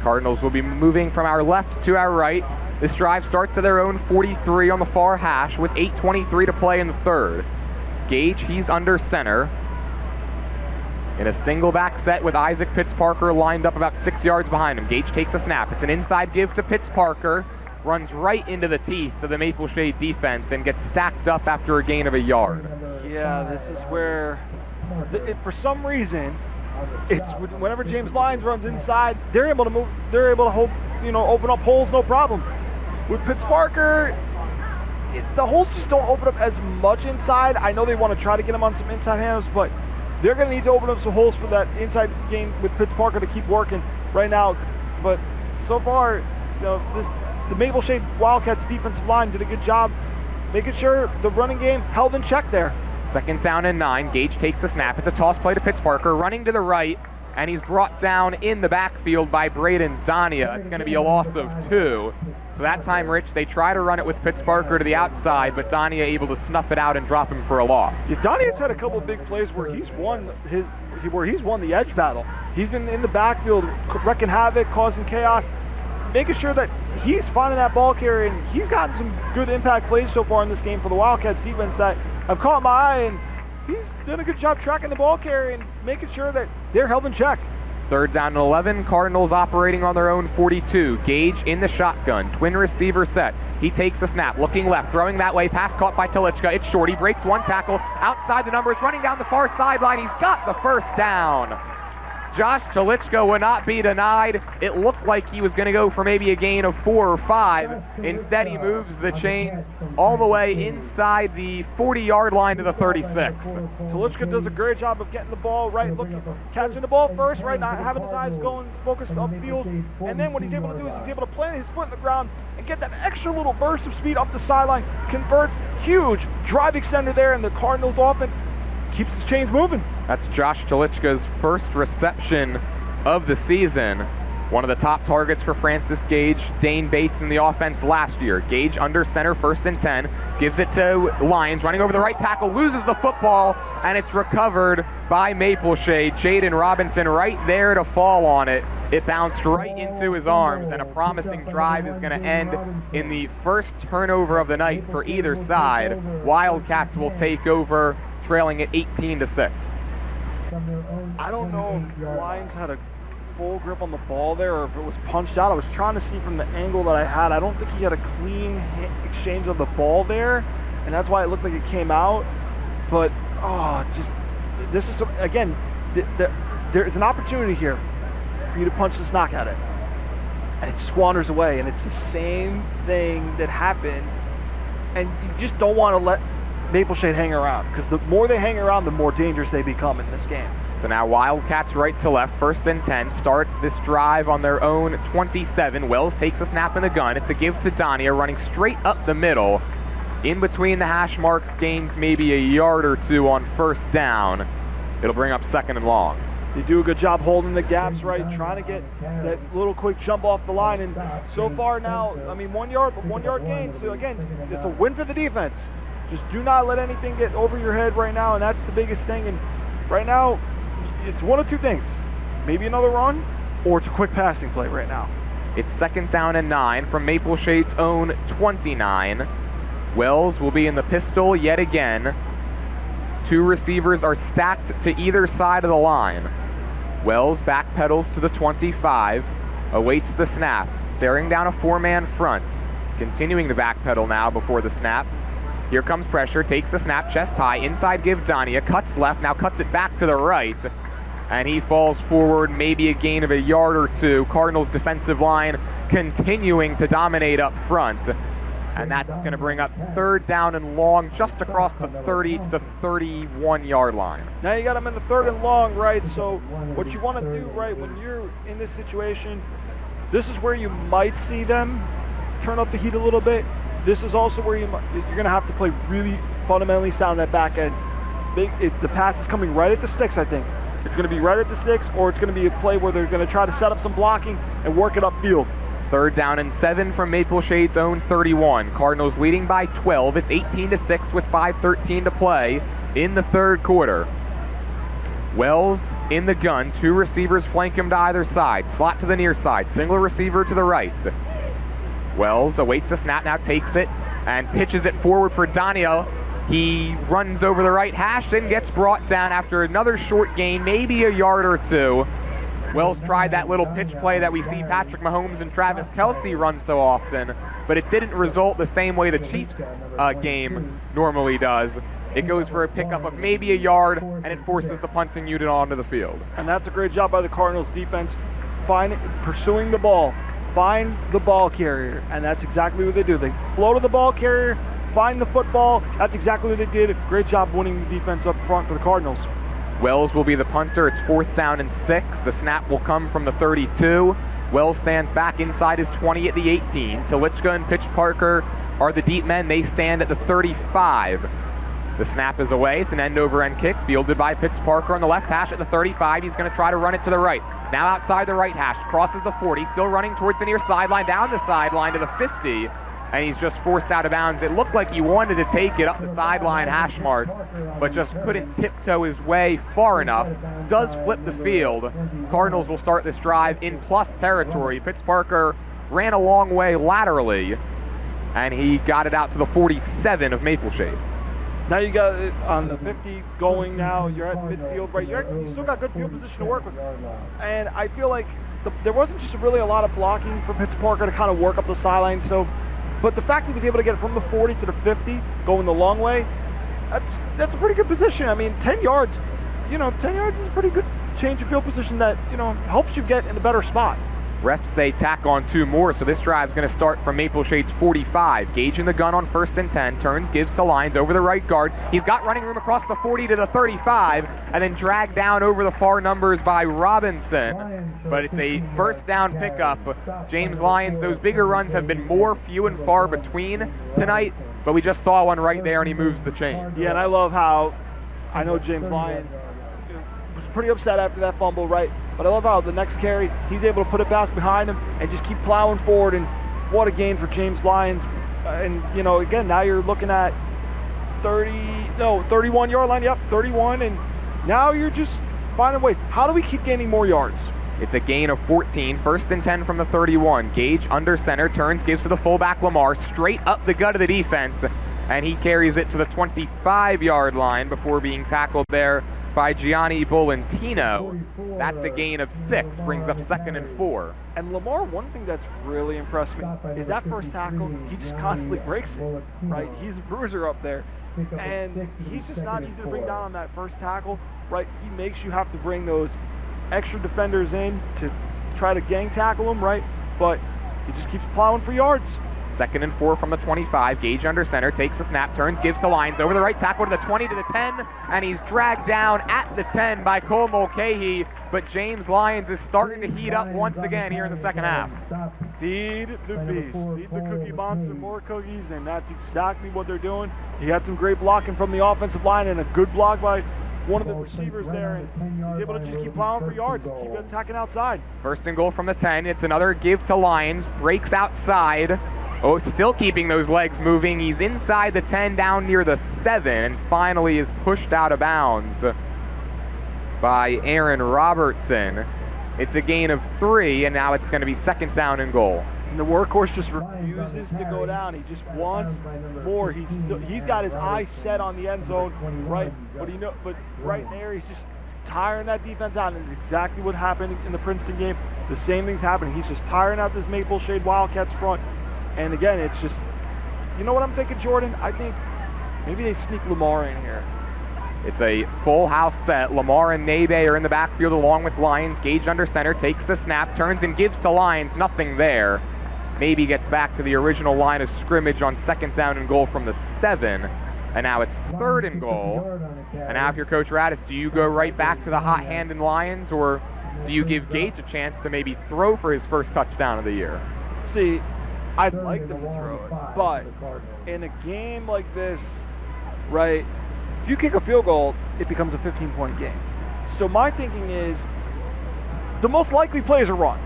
Speaker 3: Cardinals will be moving from our left to our right. This drive starts to their own 43 on the far hash with 8:23 to play in the third. Gage, he's under center in a single back set with Isaac Pitts-Parker lined up about 6 yards behind him. Gage takes a snap. It's an inside give to Pitts-Parker. Runs right into the teeth of the Maple Shade defense and gets stacked up after a gain of a yard.
Speaker 4: Yeah, this is where, for some reason, it's whenever James Lyons runs inside, they're able to move, they're able to hold, open up holes, no problem. With Pitts-Parker, the holes just don't open up as much inside. I know they want to try to get him on some inside handles, but they're going to need to open up some holes for that inside game with Pitts-Parker to keep working right now. But so far, the Maple Shade Wildcats defensive line did a good job making sure the running game held in check there.
Speaker 3: 2nd down and 9. Gage takes the snap. It's a toss play to Pitts-Parker, running to the right, and he's brought down in the backfield by Braden Dania. It's going to be a loss of 2. So that time, Rich, they try to run it with Pitts-Parker to the outside, but Dania able to snuff it out and drop him for a loss.
Speaker 4: Yeah, Dania's had a couple of big plays where he's won the edge battle. He's been in the backfield, wrecking havoc, causing chaos, making sure that he's finding that ball carrier, and he's gotten some good impact plays so far in this game for the Wildcats defense that have caught my eye, and he's done a good job tracking the ball carrier and making sure that they're held in check.
Speaker 3: 3rd down and 11, Cardinals operating on their own 42. Gage in the shotgun, twin receiver set. He takes the snap, looking left, throwing that way, pass caught by Telichka. It's short, he breaks 1 tackle, outside the numbers, running down the far sideline. He's got the first down. Josh Telichka will not be denied. It looked like he was going to go for maybe a gain of 4 or 5. Instead, he moves the chains all the way inside the 40-yard line to the 36.
Speaker 4: Telichka does a great job of getting the ball right, catching the ball first, right, not having his eyes going focused upfield. And then what he's able to do is he's able to plant his foot in the ground and get that extra little burst of speed up the sideline. Converts, huge drive extender there, and the Cardinals offense keeps his chains moving. That's
Speaker 3: Josh Telichka's first reception of the season. One of the top targets for Francis Gage, Dane Bates in the offense last year. Gage under center, 1st and 10. Gives it to Lyons, running over the right tackle, loses the football, and it's recovered by Maple Shade. Jaden Robinson right there to fall on it. It bounced right into his arms, and a promising drive is going to end in the first turnover of the night for either side. Wildcats will take over, trailing at 18-6.
Speaker 4: I don't know if Lyons had a full grip on the ball there or if it was punched out. I was trying to see from the angle that I had. I don't think he had a clean exchange of the ball there, and that's why it looked like it came out. But, this is, again, there's an opportunity here for you to punch this knock at it. And it squanders away, and it's the same thing that happened. And you just don't want to let Maple Shade hang around, because the more they hang around, the more dangerous they become in this game.
Speaker 3: So now Wildcats right to left, 1st and 10, start this drive on their own 27. Wells takes a snap in the gun. It's a give to Dania, running straight up the middle. In between the hash marks, gains maybe a yard or two on 1st down. It'll bring up 2nd and long.
Speaker 4: They do a good job holding the gaps right, trying to get that little quick jump off the line. And so far now, I mean, 1 yard gain. So again, it's a win for the defense. Just do not let anything get over your head right now, and that's the biggest thing. And right now, it's one of two things. Maybe another run, or it's a quick passing play right now.
Speaker 3: It's 2nd down and 9 from Maple Shade's own 29. Wells will be in the pistol yet again. 2 receivers are stacked to either side of the line. Wells backpedals to the 25, awaits the snap, staring down a 4-man front. Continuing the backpedal now before the snap. Here comes pressure, takes the snap, chest high, inside give Dania, cuts left, now cuts it back to the right. And he falls forward, maybe a gain of a yard or two. Cardinals defensive line continuing to dominate up front. And that's going to bring up 3rd down and long, just across the 30 to the 31-yard line.
Speaker 4: Now you got him in the 3rd and long, right? So what you want to do, right, when you're in this situation, this is where you might see them turn up the heat a little bit. This is also where you're going to have to play really fundamentally sound that back end. The pass is coming right at the sticks, I think. It's going to be right at the sticks, or it's going to be a play where they're going to try to set up some blocking and work it upfield.
Speaker 3: 3rd down and 7 from Maple Shade's own 31. Cardinals leading by 12. It's 18-6 with 5:13 to play in the 3rd quarter. Wells in the gun. 2 receivers flank him to either side. Slot to the near side. Single receiver to the right. Wells awaits the snap, now takes it and pitches it forward for Dania. He runs over the right hash, then gets brought down after another short gain, maybe a yard or two. Wells tried that little pitch play that we see Patrick Mahomes and Travis Kelce run so often, but it didn't result the same way the Chiefs game normally does. It goes for a pickup of maybe a yard, and it forces the punting unit onto the field.
Speaker 4: And that's a great job by the Cardinals defense, pursuing the ball, find the ball carrier, and that's exactly what they do. They flow to the ball carrier, find the football. That's exactly what they did. Great job winning the defense up front for the Cardinals.
Speaker 3: Wells will be the punter. It's 4th down and 6. The snap will come from the 32. Wells stands back inside his 20 at the 18. Telichka and Pitch Parker are the deep men. They stand at the 35. The snap is away. It's an end-over-end kick fielded by Pitts Parker on the left hash at the 35. He's going to try to run it to the right. Now outside the right hash, crosses the 40, still running towards the near sideline, down the sideline to the 50, and he's just forced out of bounds. It looked like he wanted to take it up the sideline hash marks, but just couldn't tiptoe his way far enough. Does flip the field. Cardinals will start this drive in plus territory. Pitts Parker ran a long way laterally, and he got it out to the 47 of Maple Shade.
Speaker 4: Now you got it on the 50 going now. You're at midfield, right? You still got good field position to work with. And I feel like there wasn't just really a lot of blocking for Pitts Parker to kind of work up the sideline. But the fact that he was able to get it from the 40 to the 50, going the long way, that's a pretty good position. I mean, 10 yards, 10 yards is a pretty good change of field position that, helps you get in a better spot.
Speaker 3: Refs say tack on 2 more, so this drive's going to start from Maple Shade's 45. Gage in the gun on 1st and 10, turns, gives to Lyons over the right guard. He's got running room across the 40 to the 35, and then dragged down over the far numbers by Robinson. But it's a 1st down pickup. James Lyons, those bigger runs have been more few and far between tonight, but we just saw one right there, and he moves the chain.
Speaker 4: Yeah, and I love how, I know James Lyons was pretty upset after that fumble, right? But I love how the next carry, he's able to put it past behind him and just keep plowing forward. And what a gain for James Lyons. And, again, now you're looking at 31-yard line. Yep, 31. And now you're just finding ways. How do we keep gaining more yards?
Speaker 3: It's a gain of 14, 1st and 10 from the 31. Gage under center, turns, gives to the fullback Lamar, straight up the gut of the defense. And he carries it to the 25-yard line before being tackled there by Gianni Bolentino. That's a gain of 6, brings up 2nd and 4.
Speaker 4: And Lamar, one thing that's really impressed me is that first tackle, he just constantly breaks it, right? He's a bruiser up there, and he's just not easy to bring down on that first tackle, right? He makes you have to bring those extra defenders in to try to gang tackle him, right? But he just keeps plowing for yards.
Speaker 3: 2nd and 4 from the 25. Gage under center, takes the snap, turns, gives to Lyons, over the right tackle to the 20 to the 10, and he's dragged down at the 10 by Cole Mulcahy, but James Lyons is starting to heat up once again here in the second half.
Speaker 4: Feed the beast, feed the cookie monster more cookies, and that's exactly what they're doing. He had some great blocking from the offensive line and a good block by one of the receivers there, and he's able to just keep plowing for yards, keep attacking outside.
Speaker 3: 1st and goal from the 10. It's another give to Lyons, breaks outside. Oh, still keeping those legs moving. He's inside the 10, down near the 7, and finally is pushed out of bounds by Aaron Robertson. It's a gain of 3, and now it's going to be 2nd down and goal.
Speaker 4: And the workhorse just refuses to go down. He just wants more. He's got his eyes set on the end zone, right? But right there, he's just tiring that defense out, and it's exactly what happened in the Princeton game. The same thing's happening. He's just tiring out this Maple Shade Wildcats front. And again, it's just, you know what I'm thinking, Jordan? I think maybe they sneak Lamar in here.
Speaker 3: It's a full house set. Lamar and Nebe are in the backfield along with Lyons. Gage under center, takes the snap, turns and gives to Lyons. Nothing there. Maybe gets back to the original line of scrimmage on 2nd down and goal from the 7. And now it's 3rd and goal. And now if you're Coach Radis, do you go right back to the hot hand in Lyons, or do you give Gage a chance to maybe throw for his first touchdown of the year?
Speaker 4: See, I'd like them to throw it, but in a game like this, right, if you kick a field goal, it becomes a 15-point game. So my thinking is, the most likely play is a run.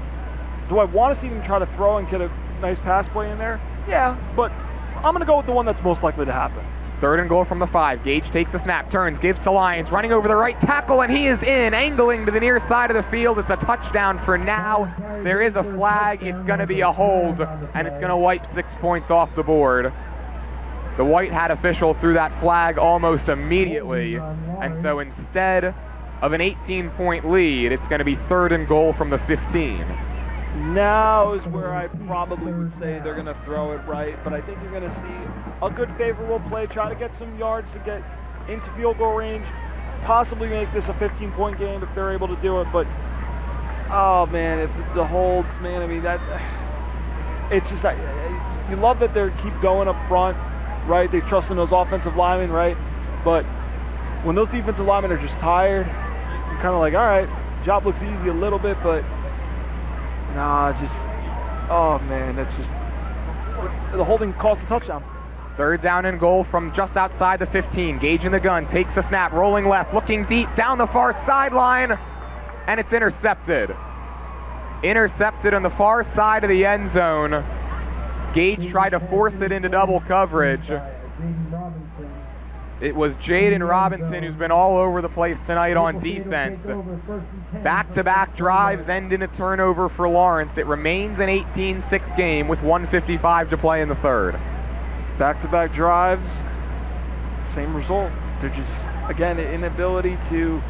Speaker 4: Do I want to see them try to throw and get a nice pass play in there? Yeah, but I'm going to go with the one that's most likely to happen.
Speaker 3: 3rd and goal from the 5. Gage takes the snap, turns, gives to Lyons, running over the right tackle, and he is in, angling to the near side of the field. It's a touchdown for now. There is a flag. It's going to be a hold, and it's going to wipe 6 points off the board. The white hat official threw that flag almost immediately, and so instead of an 18-point lead, it's going to be 3rd and goal from the 15.
Speaker 4: Now is where I probably would say they're going to throw it, right? But I think you're going to see a good favorable play, try to get some yards to get into field goal range, possibly make this a 15-point game if they're able to do it. But, oh, man, if the holds, man, I mean, it's just, you love that they keep going up front, right? They trust in those offensive linemen, right? But when those defensive linemen are just tired, you're kind of like, all right, job looks easy a little bit, but nah, just, oh man, that's just, the holding cost a touchdown.
Speaker 3: 3rd down and goal from just outside the 15. Gage in the gun, takes the snap, rolling left, looking deep, down the far sideline, and it's intercepted. Intercepted on the far side of the end zone. Gage tried to force it into double coverage. It was Jaden Robinson who's been all over the place tonight on defense. Back-to-back drives end in a turnover for Lawrence. It remains an 18-6 game with 1:55 to play in the 3rd.
Speaker 4: Back-to-back drives, same result. They're just, again, an inability to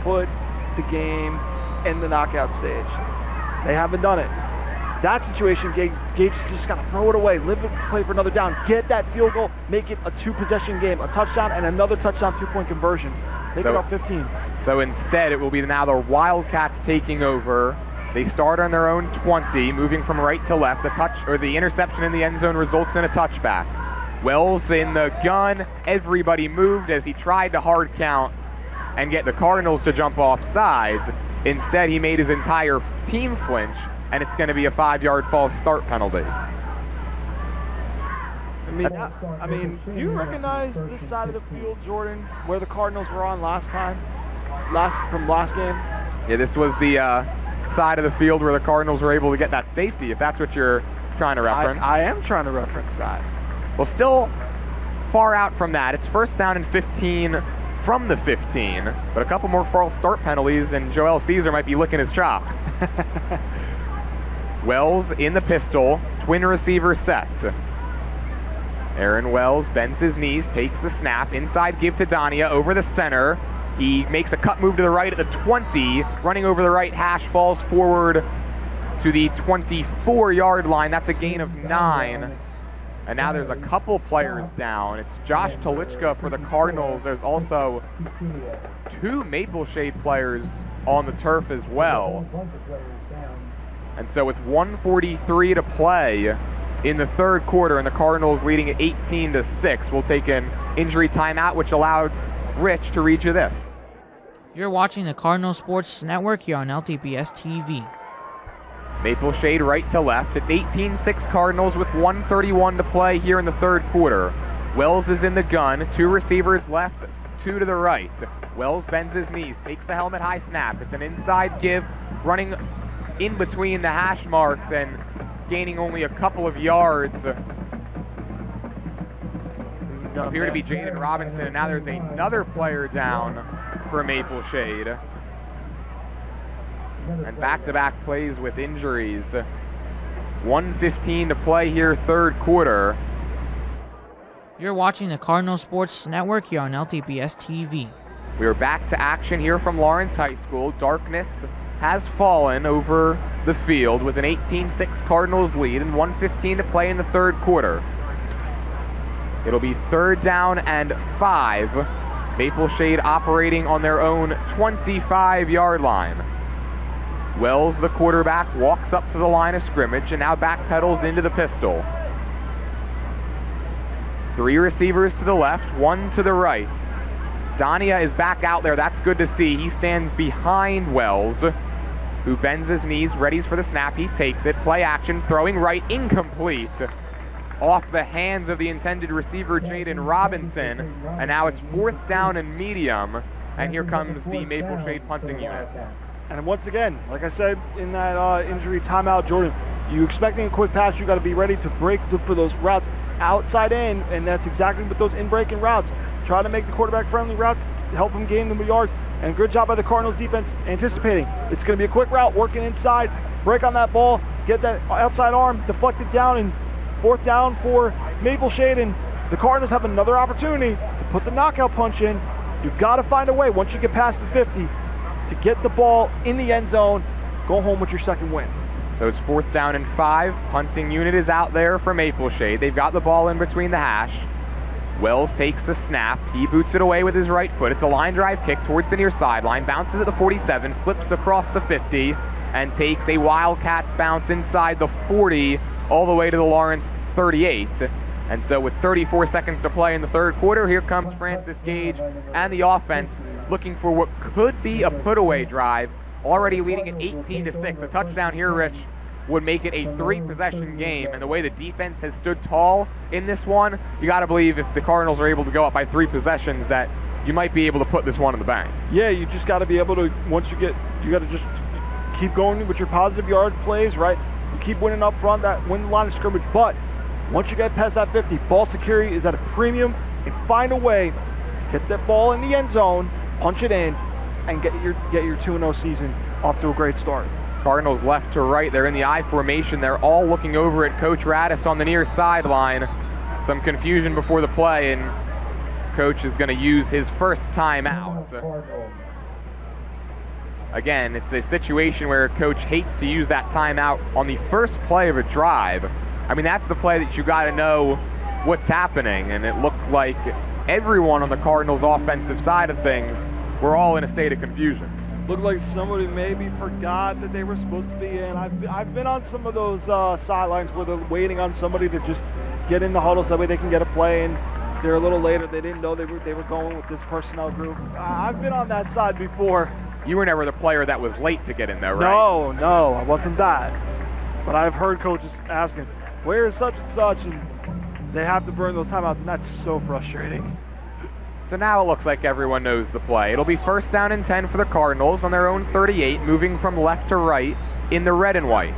Speaker 4: put the game in the knockout stage. They haven't done it. That situation, Gage just got to throw it away, live it, play for another down, get that field goal, make it a 2-possession game, a touchdown and another touchdown 2-point conversion. Make it up 15. So
Speaker 3: instead, it will be now the Wildcats taking over. They start on their own 20, moving from right to left. The interception in the end zone results in a touchback. Wells in the gun. Everybody moved as he tried to hard count and get the Cardinals to jump off sides. Instead, he made his entire team flinch, and it's going to be a 5-yard false start penalty.
Speaker 4: I mean, do you recognize this side of the field, Jordan, where the Cardinals were on last game?
Speaker 3: Yeah, this was the side of the field where the Cardinals were able to get that safety, if that's what you're trying to reference.
Speaker 4: I am trying to reference that.
Speaker 3: Well, still far out from that. It's 1st down and 15 from the 15, but a couple more false start penalties, and Joel Caesar might be licking his chops. Wells in the pistol, twin receiver set. Aaron Wells bends his knees, takes the snap, inside give to Dania, over the center. He makes a cut move to the right at the 20, running over the right hash, falls forward to the 24-yard line. That's a gain of 9. And now there's a couple players down. It's Josh Talichka for the Cardinals. There's also 2 Maple Shade players on the turf as well. And so with 1:43 to play in the third quarter and the Cardinals leading at 18-6, we'll take an injury timeout, which allows Rich to read you this.
Speaker 5: You're watching the Cardinal Sports Network here on LTPS TV.
Speaker 3: Maple Shade right to left. It's 18-6 Cardinals with 1:31 to play here in the third quarter. Wells is in the gun. 2 receivers left, 2 to the right. Wells bends his knees, takes the helmet high snap. It's an inside give, running in between the hash marks and gaining only a couple of yards. Appear to be Jaden Robinson, and now there's another player down for Maple Shade. And back-to-back plays with injuries. 1:15 to play here, third quarter.
Speaker 5: You're watching the Cardinal Sports Network here on LTPS TV.
Speaker 3: We are back to action here from Lawrence High School. Darkness has fallen over the field with an 18-6 Cardinals lead and 1:15 to play in the third quarter. It'll be 3rd down and 5. Maple Shade operating on their own 25-yard line. Wells, the quarterback, walks up to the line of scrimmage and now backpedals into the pistol. 3 receivers to the left, 1 to the right. Dania is back out there. That's good to see. He stands behind Wells, who bends his knees, readies for the snap. He takes it. Play action, throwing right, incomplete. Off the hands of the intended receiver, Jaden Robinson. And now it's 4th down and medium. And here comes the Maple Shade punting unit.
Speaker 4: And once again, like I said in that injury timeout, Jordan, you expecting a quick pass, you got to be ready to break for those routes outside in, and that's exactly what those in-breaking routes. Try to make the quarterback-friendly routes, help them gain the yards, and good job by the Cardinals defense anticipating. It's going to be a quick route, working inside, break on that ball, get that outside arm, deflect it down, and 4th down for Maple Shade, and the Cardinals have another opportunity to put the knockout punch in. You've got to find a way, once you get past the 50, to get the ball in the end zone, go home with your second win.
Speaker 3: So it's 4th down and 5. Punting unit is out there for Maple Shade. They've got the ball in between the hash. Wells takes the snap. He boots it away with his right foot. It's a line drive kick towards the near sideline. Bounces at the 47, flips across the 50, and takes a Wildcats bounce inside the 40 all the way to the Lawrence 38. And so with 34 seconds to play in the third quarter, here comes Francis Gage and the offense looking for what could be a put-away drive, already leading at 18-6. A touchdown here, Rich, would make it a 3-possession game, and the way the defense has stood tall in this one, you got to believe if the Cardinals are able to go up by 3 possessions that you might be able to put this one in the bank.
Speaker 4: Yeah, you just got to be able to, once you got to just keep going with your positive yard plays, right? You keep winning up front, that win the line of scrimmage, but once you get past that 50, ball security is at a premium, and find a way to get that ball in the end zone, punch it in, and get your 2-0 season off to a great start.
Speaker 3: Cardinals left to right. They're in the I formation. They're all looking over at Coach Radis on the near sideline. Some confusion before the play, and Coach is going to use his first timeout. Again, it's a situation where Coach hates to use that timeout on the first play of a drive. I mean, that's the play that you got to know what's happening, and it looked like everyone on the Cardinals' offensive side of things were all in a state of confusion.
Speaker 4: Looked like somebody maybe forgot that they were supposed to be in. I've been on some of those sidelines where they're waiting on somebody to just get in the huddle so that way they can get a play, and they're a little later. They didn't know they were going with this personnel group. I've been on that side before.
Speaker 3: You were never the player that was late to get in there, right?
Speaker 4: No, I wasn't that. But I've heard coaches asking, where is such and such, and they have to burn those timeouts, and that's so frustrating.
Speaker 3: So now it looks like everyone knows the play. It'll be 1st down and 10 for the Cardinals on their own 38, moving from left to right in the red and white.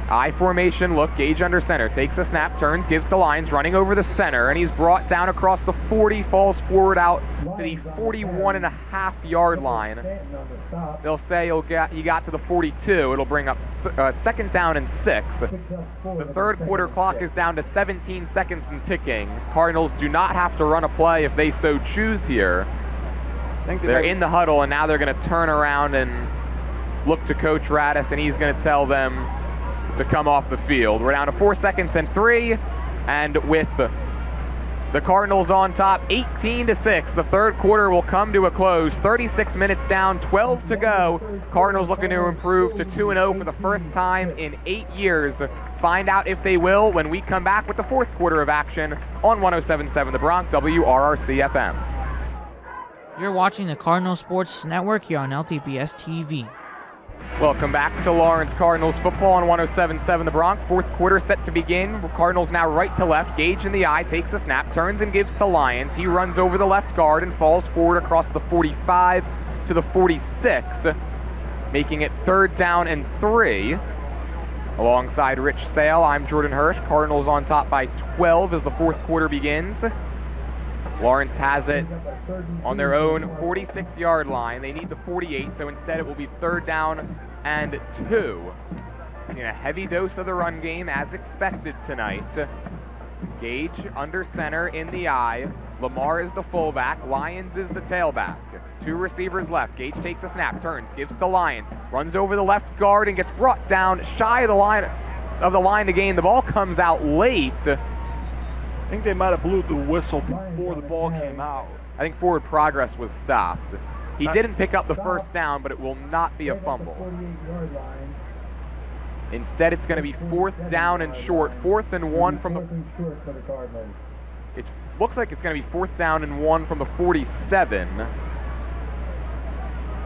Speaker 3: I formation look, Gage under center, takes a snap, turns, gives to Lyons, running over the center, and he's brought down across the 40, falls forward out to the 41.5-yard line. They'll say he got to the 42. It'll bring up 2nd down and 6. The third quarter clock is down to 17 seconds and ticking. Cardinals do not have to run a play if they so choose here. They're in the huddle, and now they're going to turn around and look to Coach Radis, and he's going to tell them to come off the field. We're down to 4 seconds and 3, and with The Cardinals on top, 18-6. The third quarter will come to a close. 36 minutes down, 12 to go. Cardinals looking to improve to 2-0 for the first time in 8 years. Find out if they will when we come back with the fourth quarter of action on 107.7 The Bronx, WRRC FM.
Speaker 5: You're watching the Cardinal Sports Network here on LTPS TV.
Speaker 3: Welcome back to Lawrence Cardinals football on 107.7 The Bronx. Fourth quarter set to begin. Cardinals now right to left. Gage in the eye, takes a snap, turns and gives to Lyons. He runs over the left guard and falls forward across the 45 to the 46, making it 3rd down and 3. Alongside Rich Sale, I'm Jordan Hirsch. Cardinals on top by 12 as the fourth quarter begins. Lawrence has it on their own 46-yard line. They need the 48, so instead it will be 3rd down and 2. Seen a heavy dose of the run game as expected tonight. Gage under center in the eye. Lamar is the fullback. Lyons is the tailback. 2 receivers left. Gage takes a snap, turns, gives to Lyons, runs over the left guard and gets brought down shy of the line to gain. The ball comes out late.
Speaker 4: I think they might have blew the whistle before the ball came out.
Speaker 3: I think forward progress was stopped. He didn't pick up the first down, but it will not be a fumble. Instead, it's going to be 4th down and short. 4th and 1 from the... It looks like it's going to be 4th down and 1 from the 47.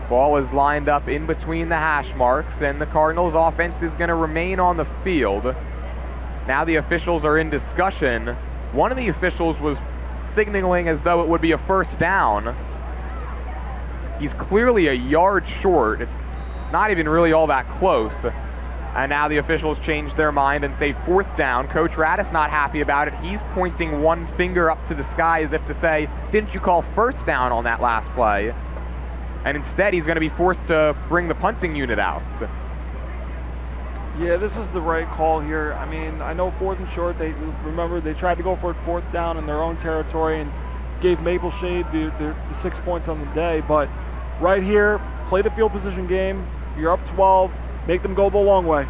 Speaker 3: Ball is lined up in between the hash marks, and the Cardinals' offense is going to remain on the field. Now the officials are in discussion. One of the officials was signaling as though it would be a 1st down. He's clearly a yard short. It's not even really all that close. And now the officials change their mind and say 4th down. Coach Radis not happy about it. He's pointing one finger up to the sky as if to say, didn't you call 1st down on that last play? And instead he's going to be forced to bring the punting unit out.
Speaker 4: Yeah, this is the right call here. I mean, I know 4th and short. They tried to go for it 4th down in their own territory and gave Maple Shade the 6 points on the day. But right here, play the field position game. You're up 12. Make them go the long way.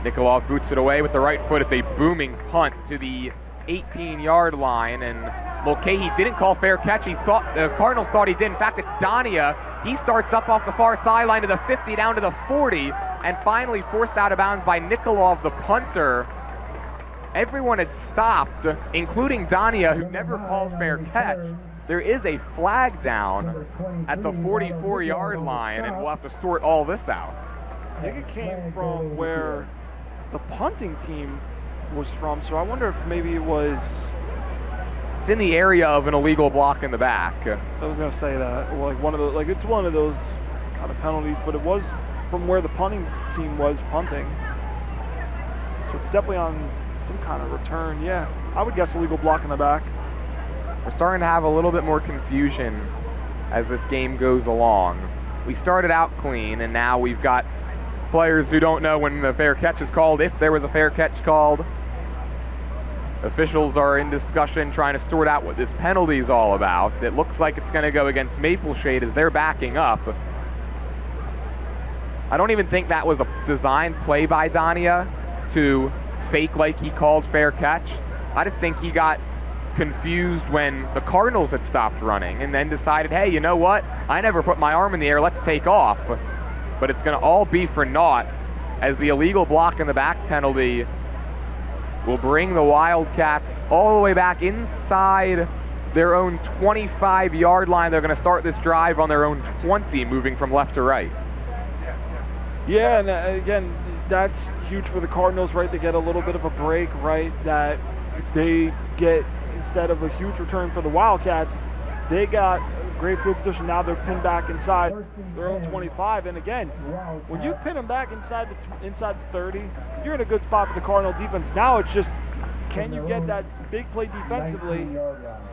Speaker 3: Nikolov boots it away with the right foot. It's a booming punt to the 18-yard line, and Mulcahy didn't call fair catch. The Cardinals thought he did. In fact, it's Dania. He starts up off the far sideline to the 50, down to the 40, and finally forced out of bounds by Nikolov, the punter. Everyone had stopped, including Dania, who never called fair catch. There is a flag down at the 44-yard line, and we'll have to sort all this out.
Speaker 4: I think it came from where the punting team was from, so I wonder if maybe it was...
Speaker 3: It's in the area of an illegal block in the back.
Speaker 4: I was going to say that. Like it's one of those kind of penalties, but it was from where the punting team was punting. So it's definitely on some kind of return. Yeah, I would guess illegal block in the back.
Speaker 3: We're starting to have a little bit more confusion as this game goes along. We started out clean, and now we've got players who don't know when the fair catch is called, if there was a fair catch called. Officials are in discussion trying to sort out what this penalty is all about. It looks like it's going to go against Maple Shade as they're backing up. I don't even think that was a designed play by Dania to fake like he called fair catch. I just think he got confused when the Cardinals had stopped running and then decided, hey, you know what? I never put my arm in the air. Let's take off. But it's going to all be for naught, as the illegal block in the back penalty will bring the Wildcats all the way back inside their own 25-yard line. They're going to start this drive on their own 20, moving from left to right.
Speaker 4: Yeah, and again, that's huge for the Cardinals, right? They get a little bit of a break, right? That they get, instead of a huge return for the Wildcats, they got great field position. Now they're pinned back inside their own 25. And again, when you pin them back inside the 30, you're in a good spot for the Cardinal defense. Now it's just, can you get that big play defensively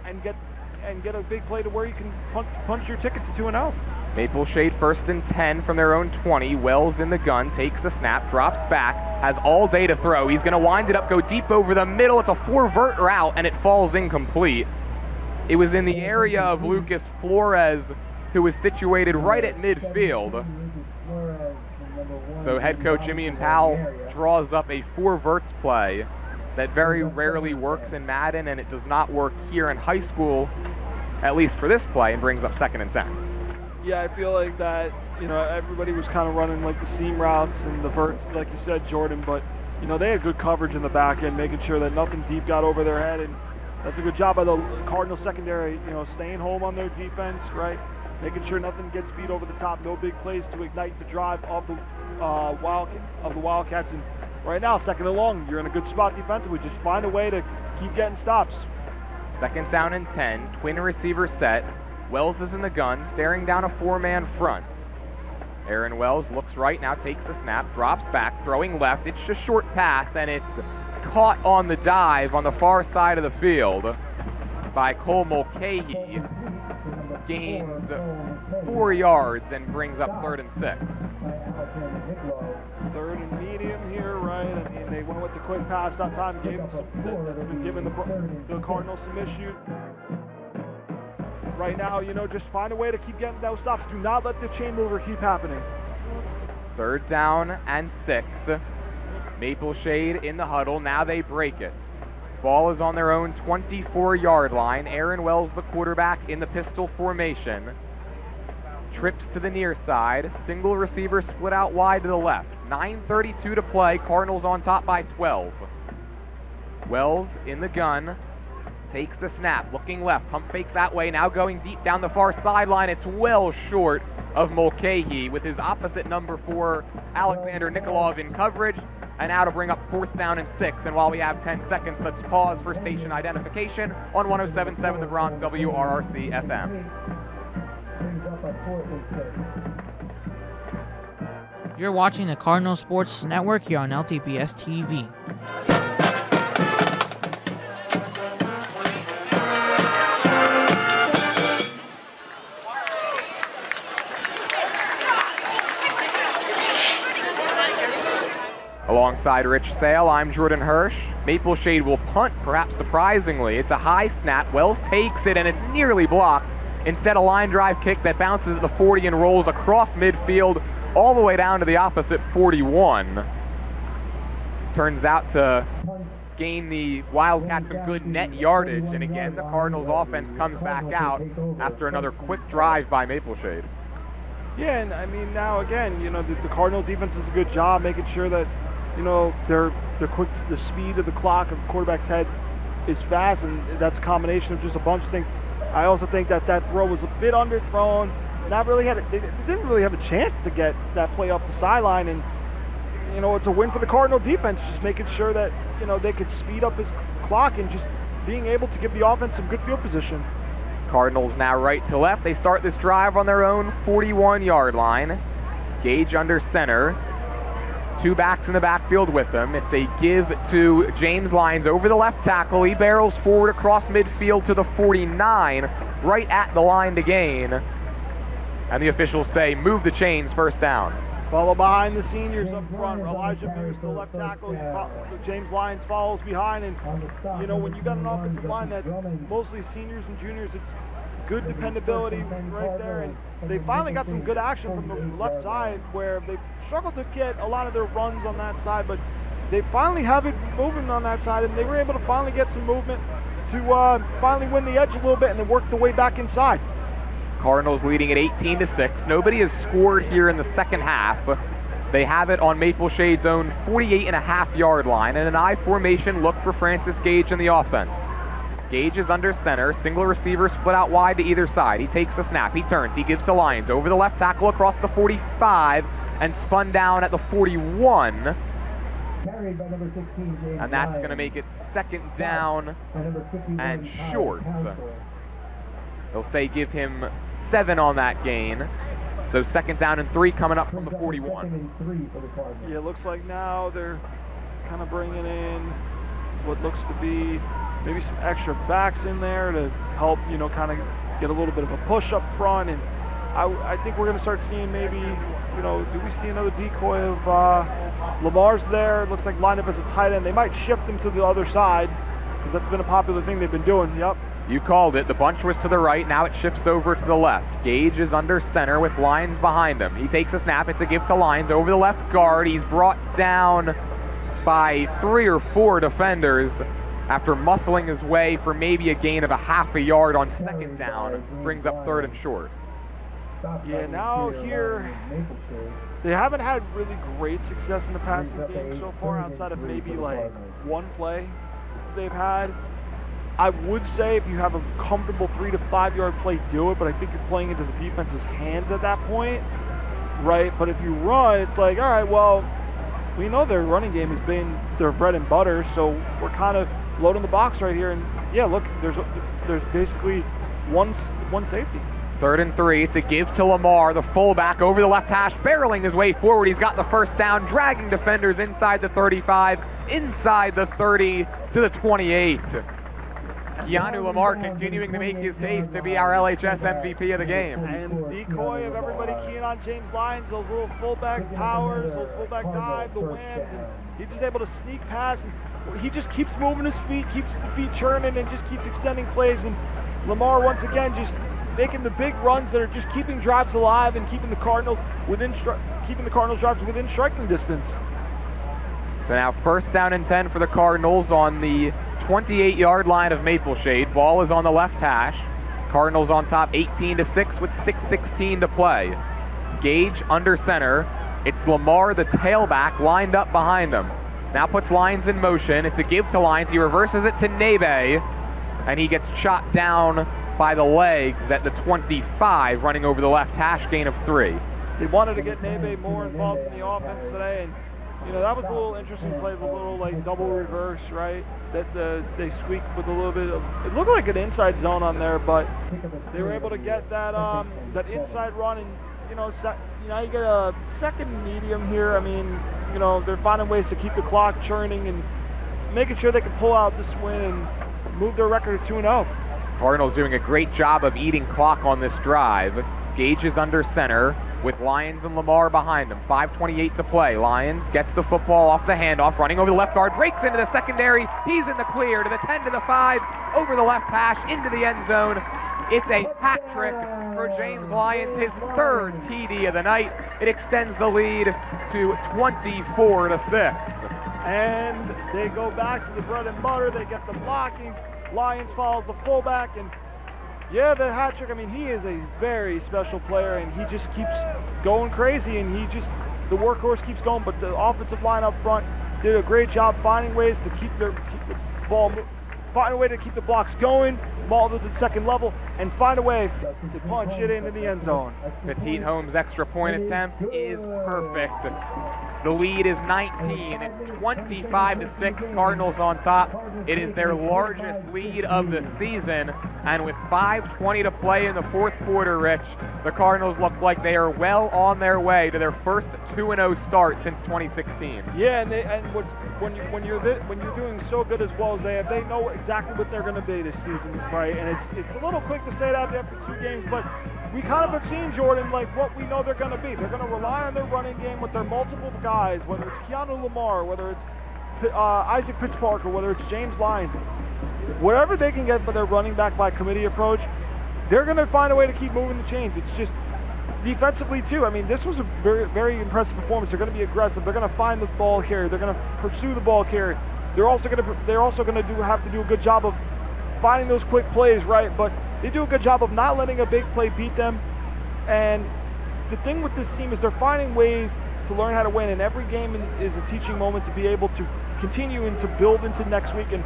Speaker 4: and get a big play to where you can punch your ticket to 2-0.
Speaker 3: Maple Shade 1st and 10 from their own 20. Wells in the gun, takes the snap, drops back, has all day to throw. He's going to wind it up, go deep over the middle. It's a 4-vert route, and it falls incomplete. It was in the area of Lucas Flores, who was situated right at midfield. So head coach Jimmy and Powell draws up a 4-verts play. that very rarely works in Madden, and it does not work here in high school, at least for this play, and brings up 2nd and 10.
Speaker 4: Yeah, I feel like that, everybody was kind of running like the seam routes and the verts, like you said, Jordan, but, they had good coverage in the back end, making sure that nothing deep got over their head, and that's a good job by the Cardinal secondary, staying home on their defense, right? Making sure nothing gets beat over the top, no big plays to ignite the drive of the Wildcats, and right now, 2nd and long, you're in a good spot defensively, just find a way to keep getting stops.
Speaker 3: 2nd down and 10, twin receiver set. Wells is in the gun, staring down a 4-man front. Aaron Wells looks right, now takes the snap, drops back, throwing left. It's a short pass, and it's caught on the dive on the far side of the field by Cole Mulcahy. Gains 4 yards and brings up 3rd and 6.
Speaker 4: 3rd and medium here, right? I mean, they went with the quick pass that time, gave them that's been giving the Cardinals some issues. Right now, just find a way to keep getting those stops. Do not let the chain mover keep happening.
Speaker 3: 3rd down and 6. Maple Shade in the huddle. Now they break it. Ball is on their own 24-yard line. Aaron Wells, the quarterback, in the pistol formation. Trips to the near side. Single receiver split out wide to the left. 9:32 to play. Cardinals on top by 12. Wells in the gun. Takes the snap, looking left, pump fakes that way, now going deep down the far sideline. It's well short of Mulcahy with his opposite number 4, Alexander Nikolov, in coverage, and now to bring up 4th down and 6. And while we have 10 seconds, let's pause for station identification on 107.7 The Bronx WRRC FM.
Speaker 5: You're watching the Cardinal Sports Network here on LTPS TV.
Speaker 3: Alongside Rich Sale, I'm Jordan Hirsch. Maple Shade will punt, perhaps surprisingly. It's a high snap. Wells takes it, and it's nearly blocked. Instead, a line drive kick that bounces at the 40 and rolls across midfield all the way down to the opposite 41. Turns out to gain the Wildcats some good net yardage, and again, the Cardinals offense comes back out after another quick drive by Maple Shade.
Speaker 4: Yeah, and I mean, now again, the Cardinal defense does a good job making sure that they're quick. The speed of the clock of the quarterback's head is fast, and that's a combination of just a bunch of things. I also think that throw was a bit underthrown. They didn't really have a chance to get that play up the sideline, and it's a win for the Cardinal defense, just making sure that they could speed up his clock and just being able to give the offense some good field position.
Speaker 3: Cardinals now right to left. They start this drive on their own 41-yard line. Gage under center. 2 backs in the backfield with them. It's a give to James Lyons over the left tackle. He barrels forward across midfield to the 49, right at the line to gain. And the officials say, move the chains, 1st down.
Speaker 4: Follow behind the seniors up front. Elijah Pierce, the left tackle. James Lyons follows behind. And, when you got an offensive line that's mostly seniors and juniors, it's good dependability right there. And they finally got some good action from the left side where they struggled to get a lot of their runs on that side, but they finally have it moving on that side, and they were able to finally get some movement to finally win the edge a little bit and then work the way back inside.
Speaker 3: Cardinals leading at 18-6. Nobody has scored here in the second half. They have it on Maple Shade's own 48.5-yard line, and an I formation look for Francis Gage in the offense. Gage is under center, single receiver split out wide to either side. He takes the snap, he turns, he gives to Lyons over the left tackle across the 45 and spun down at the 41.
Speaker 2: Carried by number 16, James
Speaker 3: And that's
Speaker 2: Lyons.
Speaker 3: going to make it 2nd down and short. They'll say give him 7 on that gain. So 2nd down and 3 coming up from the 41.
Speaker 4: Yeah, it looks like now they're kind of bringing in what looks to be maybe some extra backs in there to help, kind of get a little bit of a push up front. And I think we're going to start seeing maybe, do we see another decoy of Lamar's there? It looks like lined up as a tight end. They might shift him to the other side because that's been a popular thing they've been doing. Yep.
Speaker 3: You called it. The bunch was to the right. Now it shifts over to the left. Gage is under center with Lyons behind him. He takes a snap. It's a give to Lyons over the left guard. He's brought down by 3 or 4 defenders after muscling his way for maybe a gain of a half a yard on second down. Brings up 3rd and short.
Speaker 4: Yeah, now here, they haven't had really great success in the passing game so far, outside of maybe like one play they've had. I would say if you have a comfortable 3 to 5 yard play, do it, but I think you're playing into the defense's hands at that point, right? But if you run, it's like, all right, well, we know their running game has been their bread and butter, so we're kind of loading the box right here. And yeah, look, there's basically one safety.
Speaker 3: 3rd and 3, it's a give to Lamar, the fullback over the left hash, barreling his way forward. He's got the first down, dragging defenders inside the 35, inside the 30 to the 28. Keanu Lamar continuing to make his case to be our LHS MVP of the game.
Speaker 4: And decoy of everybody keying on James Lyons, those little fullback powers, those fullback dive, the whams, and he's just able to sneak past. And he just keeps moving his feet, keeps the feet churning, and just keeps extending plays. And Lamar once again just making the big runs that are just keeping drives alive and keeping the Cardinals drives within striking distance.
Speaker 3: So now 1st down and 10 for the Cardinals on the 28-yard line of Mapleshade. Ball is on the left hash. Cardinals on top 18-6 with 6:16 to play. Gage under center. It's Lamar, the tailback, lined up behind him. Now puts Lyons in motion. It's a give to Lyons. He reverses it to Nebe, and he gets shot down by the legs at the 25, running over the left hash, gain of 3.
Speaker 4: They wanted to get Nebe more involved in the offense today, and you know, that was a little interesting play, the little like double reverse, right? That they squeaked with a little bit of, it looked like an inside zone on there, but they were able to get that that inside run, and you know, you get a second medium here. I mean, you know, they're finding ways to keep the clock churning and making sure they can pull out this win and move their record to 2-0.
Speaker 3: Cardinals doing a great job of eating clock on this drive. Gage is under center with Lyons and Lamar behind him. 5:28 to play. Lyons gets the football off the handoff, running over the left guard, breaks into the secondary. He's in the clear to the 10 to the 5, over the left hash, into the end zone. It's a hat trick for James Lyons, his 3rd TD of the night. It extends the lead to 24-6.
Speaker 4: And they go back to the bread and butter. They get the blocking. Lyons follows the fullback, and yeah, the hat trick. I mean, he is a very special player, and he just keeps going crazy, and the workhorse keeps going. But the offensive line up front did a great job finding ways to keep the ball, find a way to keep the blocks going, ball to the second level, and find a way to punch it into the end zone.
Speaker 3: Petit Holmes' extra point attempt is perfect. The lead is 19. It's 25-6. Cardinals on top. It is their largest lead of the season. And with 5:20 to play in the 4th quarter, Rich, the Cardinals look like they are well on their way to their first 2-0 start since 2016.
Speaker 4: Yeah, when you're doing so good as well as they have, they know exactly what they're going to be this season, right? And it's a little quick to say that after 2 games, but we kind of have seen, Jordan, like what we know they're going to be. They're going to rely on their running game with their multiple guys, whether it's Keanu Lamar, whether it's Isaac Pitts-Parker, whether it's James Lyons. Whatever they can get for their running back by committee approach, they're going to find a way to keep moving the chains. It's just defensively too. I mean, this was a very, very impressive performance. They're going to be aggressive. They're going to find the ball carrier. They're going to pursue the ball carrier. They're also going to have to do a good job of finding those quick plays, right? But they do a good job of not letting a big play beat them. And the thing with this team is they're finding ways to learn how to win, and every game is a teaching moment to be able to continue and to build into next week. And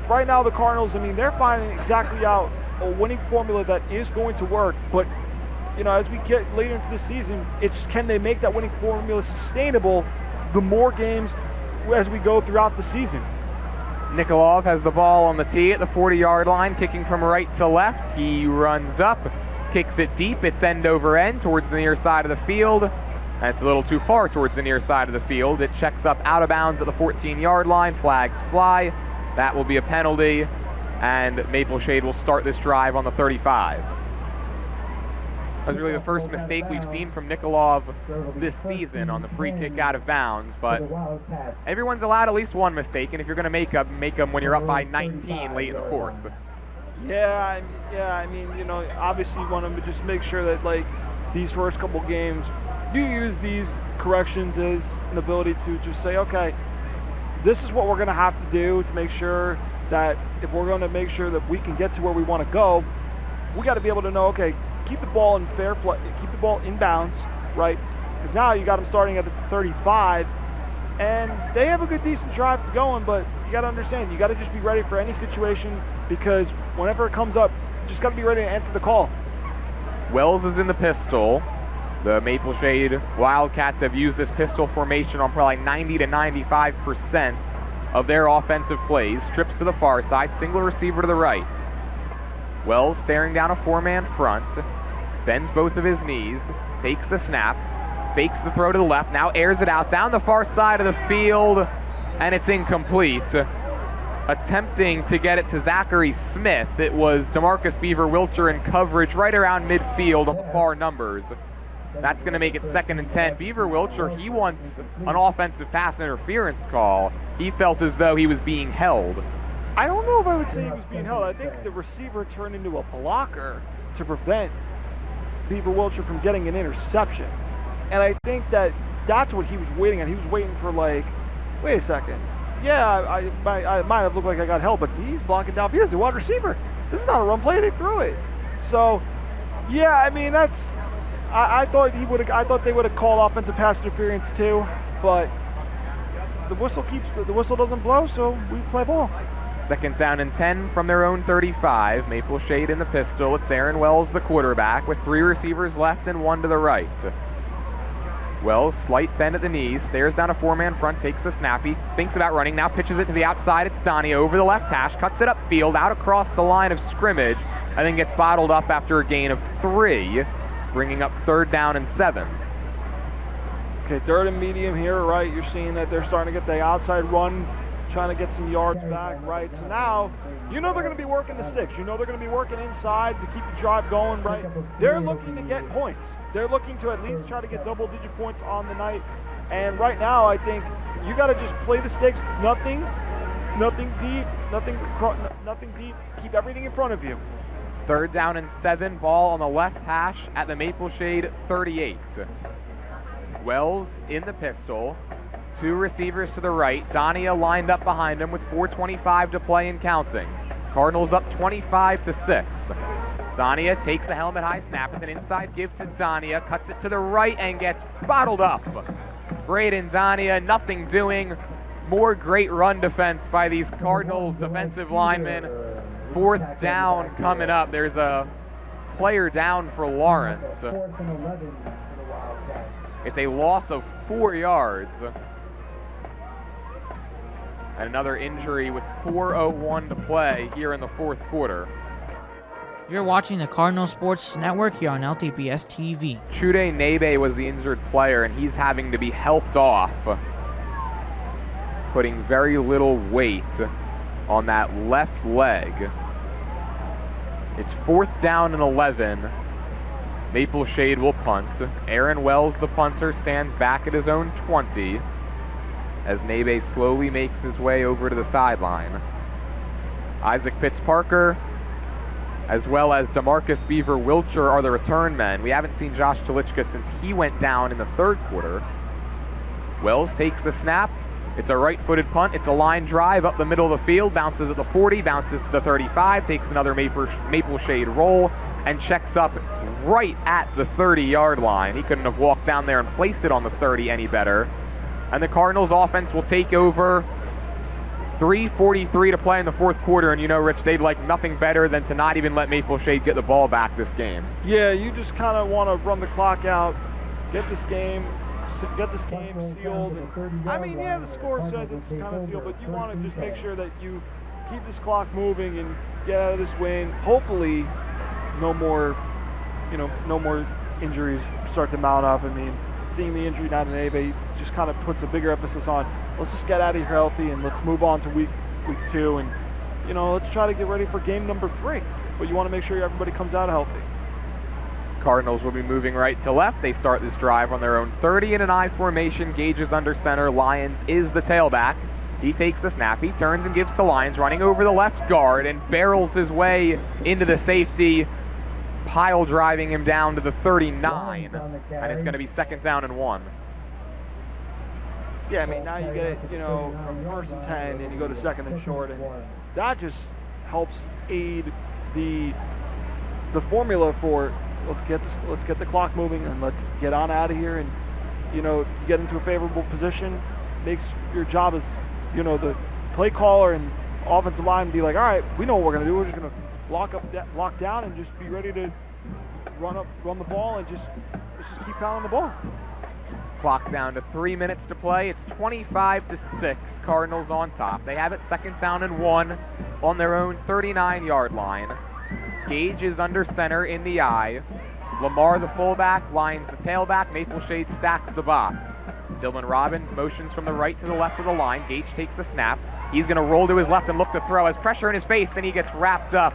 Speaker 4: right now the Cardinals, I mean, they're finding exactly out a winning formula that is going to work. But you know, as we get later into the season, it's just, can they make that winning formula sustainable the more games as we go throughout the season?
Speaker 3: Nikolov has the ball on the tee at the 40-yard line, kicking from right to left. He runs up, kicks it deep. It's end over end towards the near side of the field. And it's a little too far towards the near side of the field. It checks up out of bounds at the 14-yard line. Flags fly. That will be a penalty, and Mapleshade will start this drive on the 35. That was really the first mistake we've seen from Nikolov this season on the free kick out of bounds, but everyone's allowed at least one mistake, and if you're going to make them when you're up by 19 late in the 4th.
Speaker 4: Yeah, I mean, you know, obviously you want them to just make sure that, like, these first couple games, do use these corrections as an ability to just say, okay, this is what we're going to have to do to make sure that if we're going to make sure that we can get to where we want to go, we got to be able to know, okay, keep the ball in fair play, keep the ball in bounds, right? Because now you got them starting at the 35, and they have a good, decent drive going, but you got to understand, you got to just be ready for any situation, because whenever it comes up, you just got to be ready to answer the call.
Speaker 3: Wells is in the pistol. The Maple Shade Wildcats have used this pistol formation on probably 90 to 95% of their offensive plays. Trips to the far side, single receiver to the right. Wells staring down a four-man front, bends both of his knees, takes the snap, fakes the throw to the left, now airs it out down the far side of the field, and it's incomplete. Attempting to get it to Zachary Smith, it was DeMarcus Beaver-Wilcher in coverage right around midfield on the far numbers. That's going to make it 2nd and 10. Beaver-Wilcher, he wants an offensive pass interference call. He felt as though he was being held.
Speaker 4: I don't know if I would say he was being held. I think the receiver turned into a blocker to prevent Beaver-Wilcher from getting an interception. And I think that that's what he was waiting on. He was waiting for, like, wait a second. Yeah, I might have looked like I got held, but he's blocking downfield. He's a wide receiver. This is not a run play. They threw it. So, yeah, I mean, that's... I thought they would have called offensive pass interference too, but the whistle doesn't blow, so we play ball.
Speaker 3: 2nd down and 10 from their own 35. Maple Shade in the pistol. It's Aaron Wells, the quarterback, with 3 receivers left and 1 to the right. Wells, slight bend at the knees, stares down a four-man front, takes the snap, he thinks about running, now pitches it to the outside. It's Donnie over the left hash, cuts it upfield, out across the line of scrimmage, and then gets bottled up after a gain of 3, bringing up 3rd down and 7.
Speaker 4: Okay, 3rd and medium here, right? You're seeing that they're starting to get the outside run, trying to get some yards back, right? So now, you know they're going to be working the sticks. You know they're going to be working inside to keep the drive going, right? They're looking to get points. They're looking to at least try to get double-digit points on the night. And right now, I think you got to just play the sticks. Nothing deep. Keep everything in front of you.
Speaker 3: 3rd down and 7, ball on the left hash at the Maple Shade 38. Wells in the pistol, 2 receivers to the right. Donia lined up behind him with 4:25 to play and counting. Cardinals up 25-6. Donia takes the helmet high snap with an inside give to Donia, cuts it to the right and gets bottled up. Braden Donia, nothing doing. More great run defense by these Cardinals defensive linemen. 4th down coming up. There's a player down for Lawrence. It's a loss of 4 yards. And another injury with 4:01 to play here in the 4th quarter.
Speaker 5: You're watching the Cardinal Sports Network here on LTPS TV.
Speaker 3: Chude Nebe was the injured player, and he's having to be helped off, putting very little weight on that left leg. It's 4th down and 11. Maple Shade will punt. Aaron Wells, the punter, stands back at his own 20 as Nebe slowly makes his way over to the sideline. Isaac Pitts-Parker, as well as DeMarcus Beaver-Wilcher, are the return men. We haven't seen Josh Telichka since he went down in the 3rd quarter. Wells takes the snap. It's a right-footed punt. It's a line drive up the middle of the field, bounces at the 40, bounces to the 35, takes another Maple Shade roll, and checks up right at the 30-yard line. He couldn't have walked down there and placed it on the 30 any better. And the Cardinals offense will take over. 3:43 to play in the 4th quarter, and you know, Rich, they'd like nothing better than to not even let Maple Shade get the ball back this game.
Speaker 4: Yeah, you just kind of want to run the clock out, get this game sealed. I mean, yeah, the score says it's kind of sealed, but you want to just make sure that you keep this clock moving and get out of this win. Hopefully, no more injuries start to mount up. I mean, seeing the injury down in Nebe just kind of puts a bigger emphasis on, let's just get out of here healthy and let's move on to week 2, and let's try to get ready for game number 3. But you want to make sure everybody comes out healthy.
Speaker 3: Cardinals will be moving right to left. They start this drive on their own 30 in an I formation. Gage is under center. Lyons is the tailback. He takes the snap. He turns and gives to Lyons, running over the left guard and barrels his way into the safety, pile driving him down to the 39. And it's going to be 2nd down and 1.
Speaker 4: Yeah, I mean, now you get it, from 1st and 10, and you go to 2nd and short, and that just helps aid the formula for let's get the clock moving and let's get on out of here, and you get into a favorable position, makes your job as the play caller and offensive line be like, all right, we know what we're gonna do. We're just gonna lock down and just be ready to run the ball, and let's just keep pounding the ball.
Speaker 3: Clock down to 3 minutes to play. It's 25-6. Cardinals on top. They have it 2nd down and 1 on their own 39-yard line. Gage is under center in the I. Lamar, the fullback, lines the tailback. Maple Shade stacks the box. Dylan Robbins motions from the right to the left of the line. Gage takes the snap. He's going to roll to his left and look to throw. Has pressure in his face, and he gets wrapped up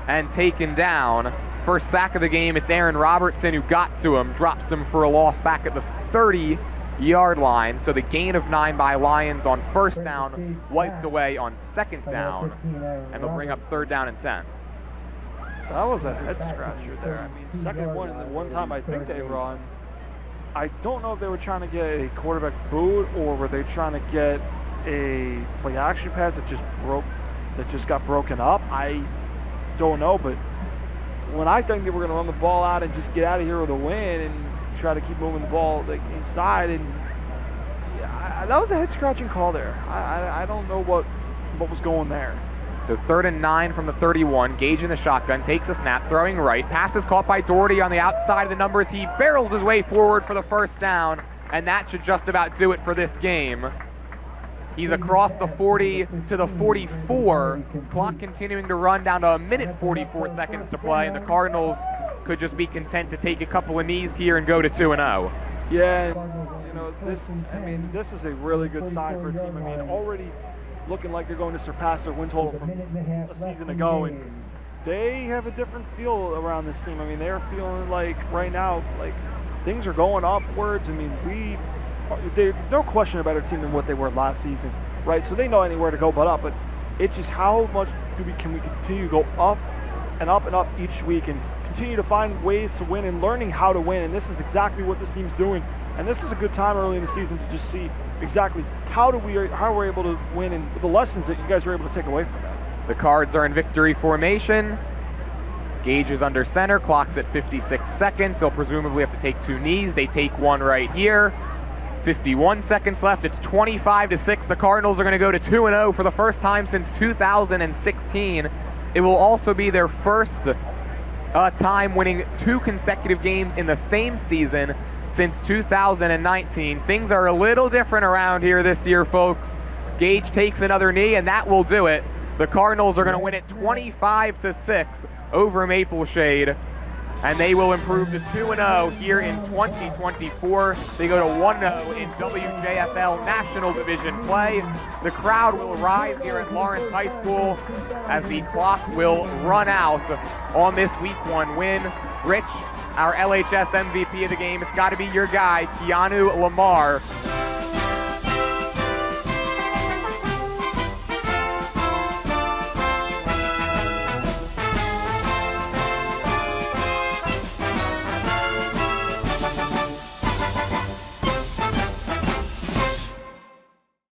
Speaker 3: and taken down. First sack of the game, it's Aaron Robertson who got to him, drops him for a loss back at the 30-yard line. So the gain of 9 by Lions on 1st down, wiped away on 2nd down, and they'll bring up 3rd down and 10.
Speaker 4: That was a head scratcher there. I mean, 2nd one, and the one time I think they run, I don't know if they were trying to get a quarterback boot or were they trying to get a play action pass that just got broken up. I don't know, but when I think they were going to run the ball out and just get out of here with a win and try to keep moving the ball inside, and that was a head scratching call there. I don't know what was going there.
Speaker 3: So 3rd and 9 from the 31. Gage in the shotgun, takes a snap, throwing right. Pass is caught by Doherty on the outside of the numbers. He barrels his way forward for the 1st down, and that should just about do it for this game. He's across the 40 to the 44. Clock continuing to run down to 1 44 seconds to play, and the Cardinals could just be content to take a couple of knees here and go to 2-0.
Speaker 4: Yeah, this is a really good sign for a team. I mean, already looking like they're going to surpass their win total from a season ago, and they have a different feel around this team. I mean, they're feeling like right now, like things are going upwards. I mean, there's no question about our team than what they were last season, right? So they know anywhere to go but up, but it's just how much can we continue to go up and up and up each week and continue to find ways to win and learning how to win, and this is exactly what this team's doing. And this is a good time early in the season to just see exactly how we're able to win and the lessons that you guys are able to take away from that.
Speaker 3: The Cards are in victory formation. Gage is under center, clock's at 56 seconds. They'll presumably have to take 2 knees. They take one right here. 51 seconds left. It's 25-6. The Cardinals are going to go to 2-0 for the first time since 2016. It will also be their first time winning 2 consecutive games in the same season since 2019. Things are a little different around here this year, folks. Gage takes another knee, and that will do it. The Cardinals are going to win it 25-6 over Maple Shade, and they will improve to 2-0 here in 2024. They go to 1-0 in WJFL National Division play. The crowd will rise here at Lawrence High School as the clock will run out on this Week 1 win. Rich, our LHS MVP of the game, it's got to be your guy, Keanu Lamar.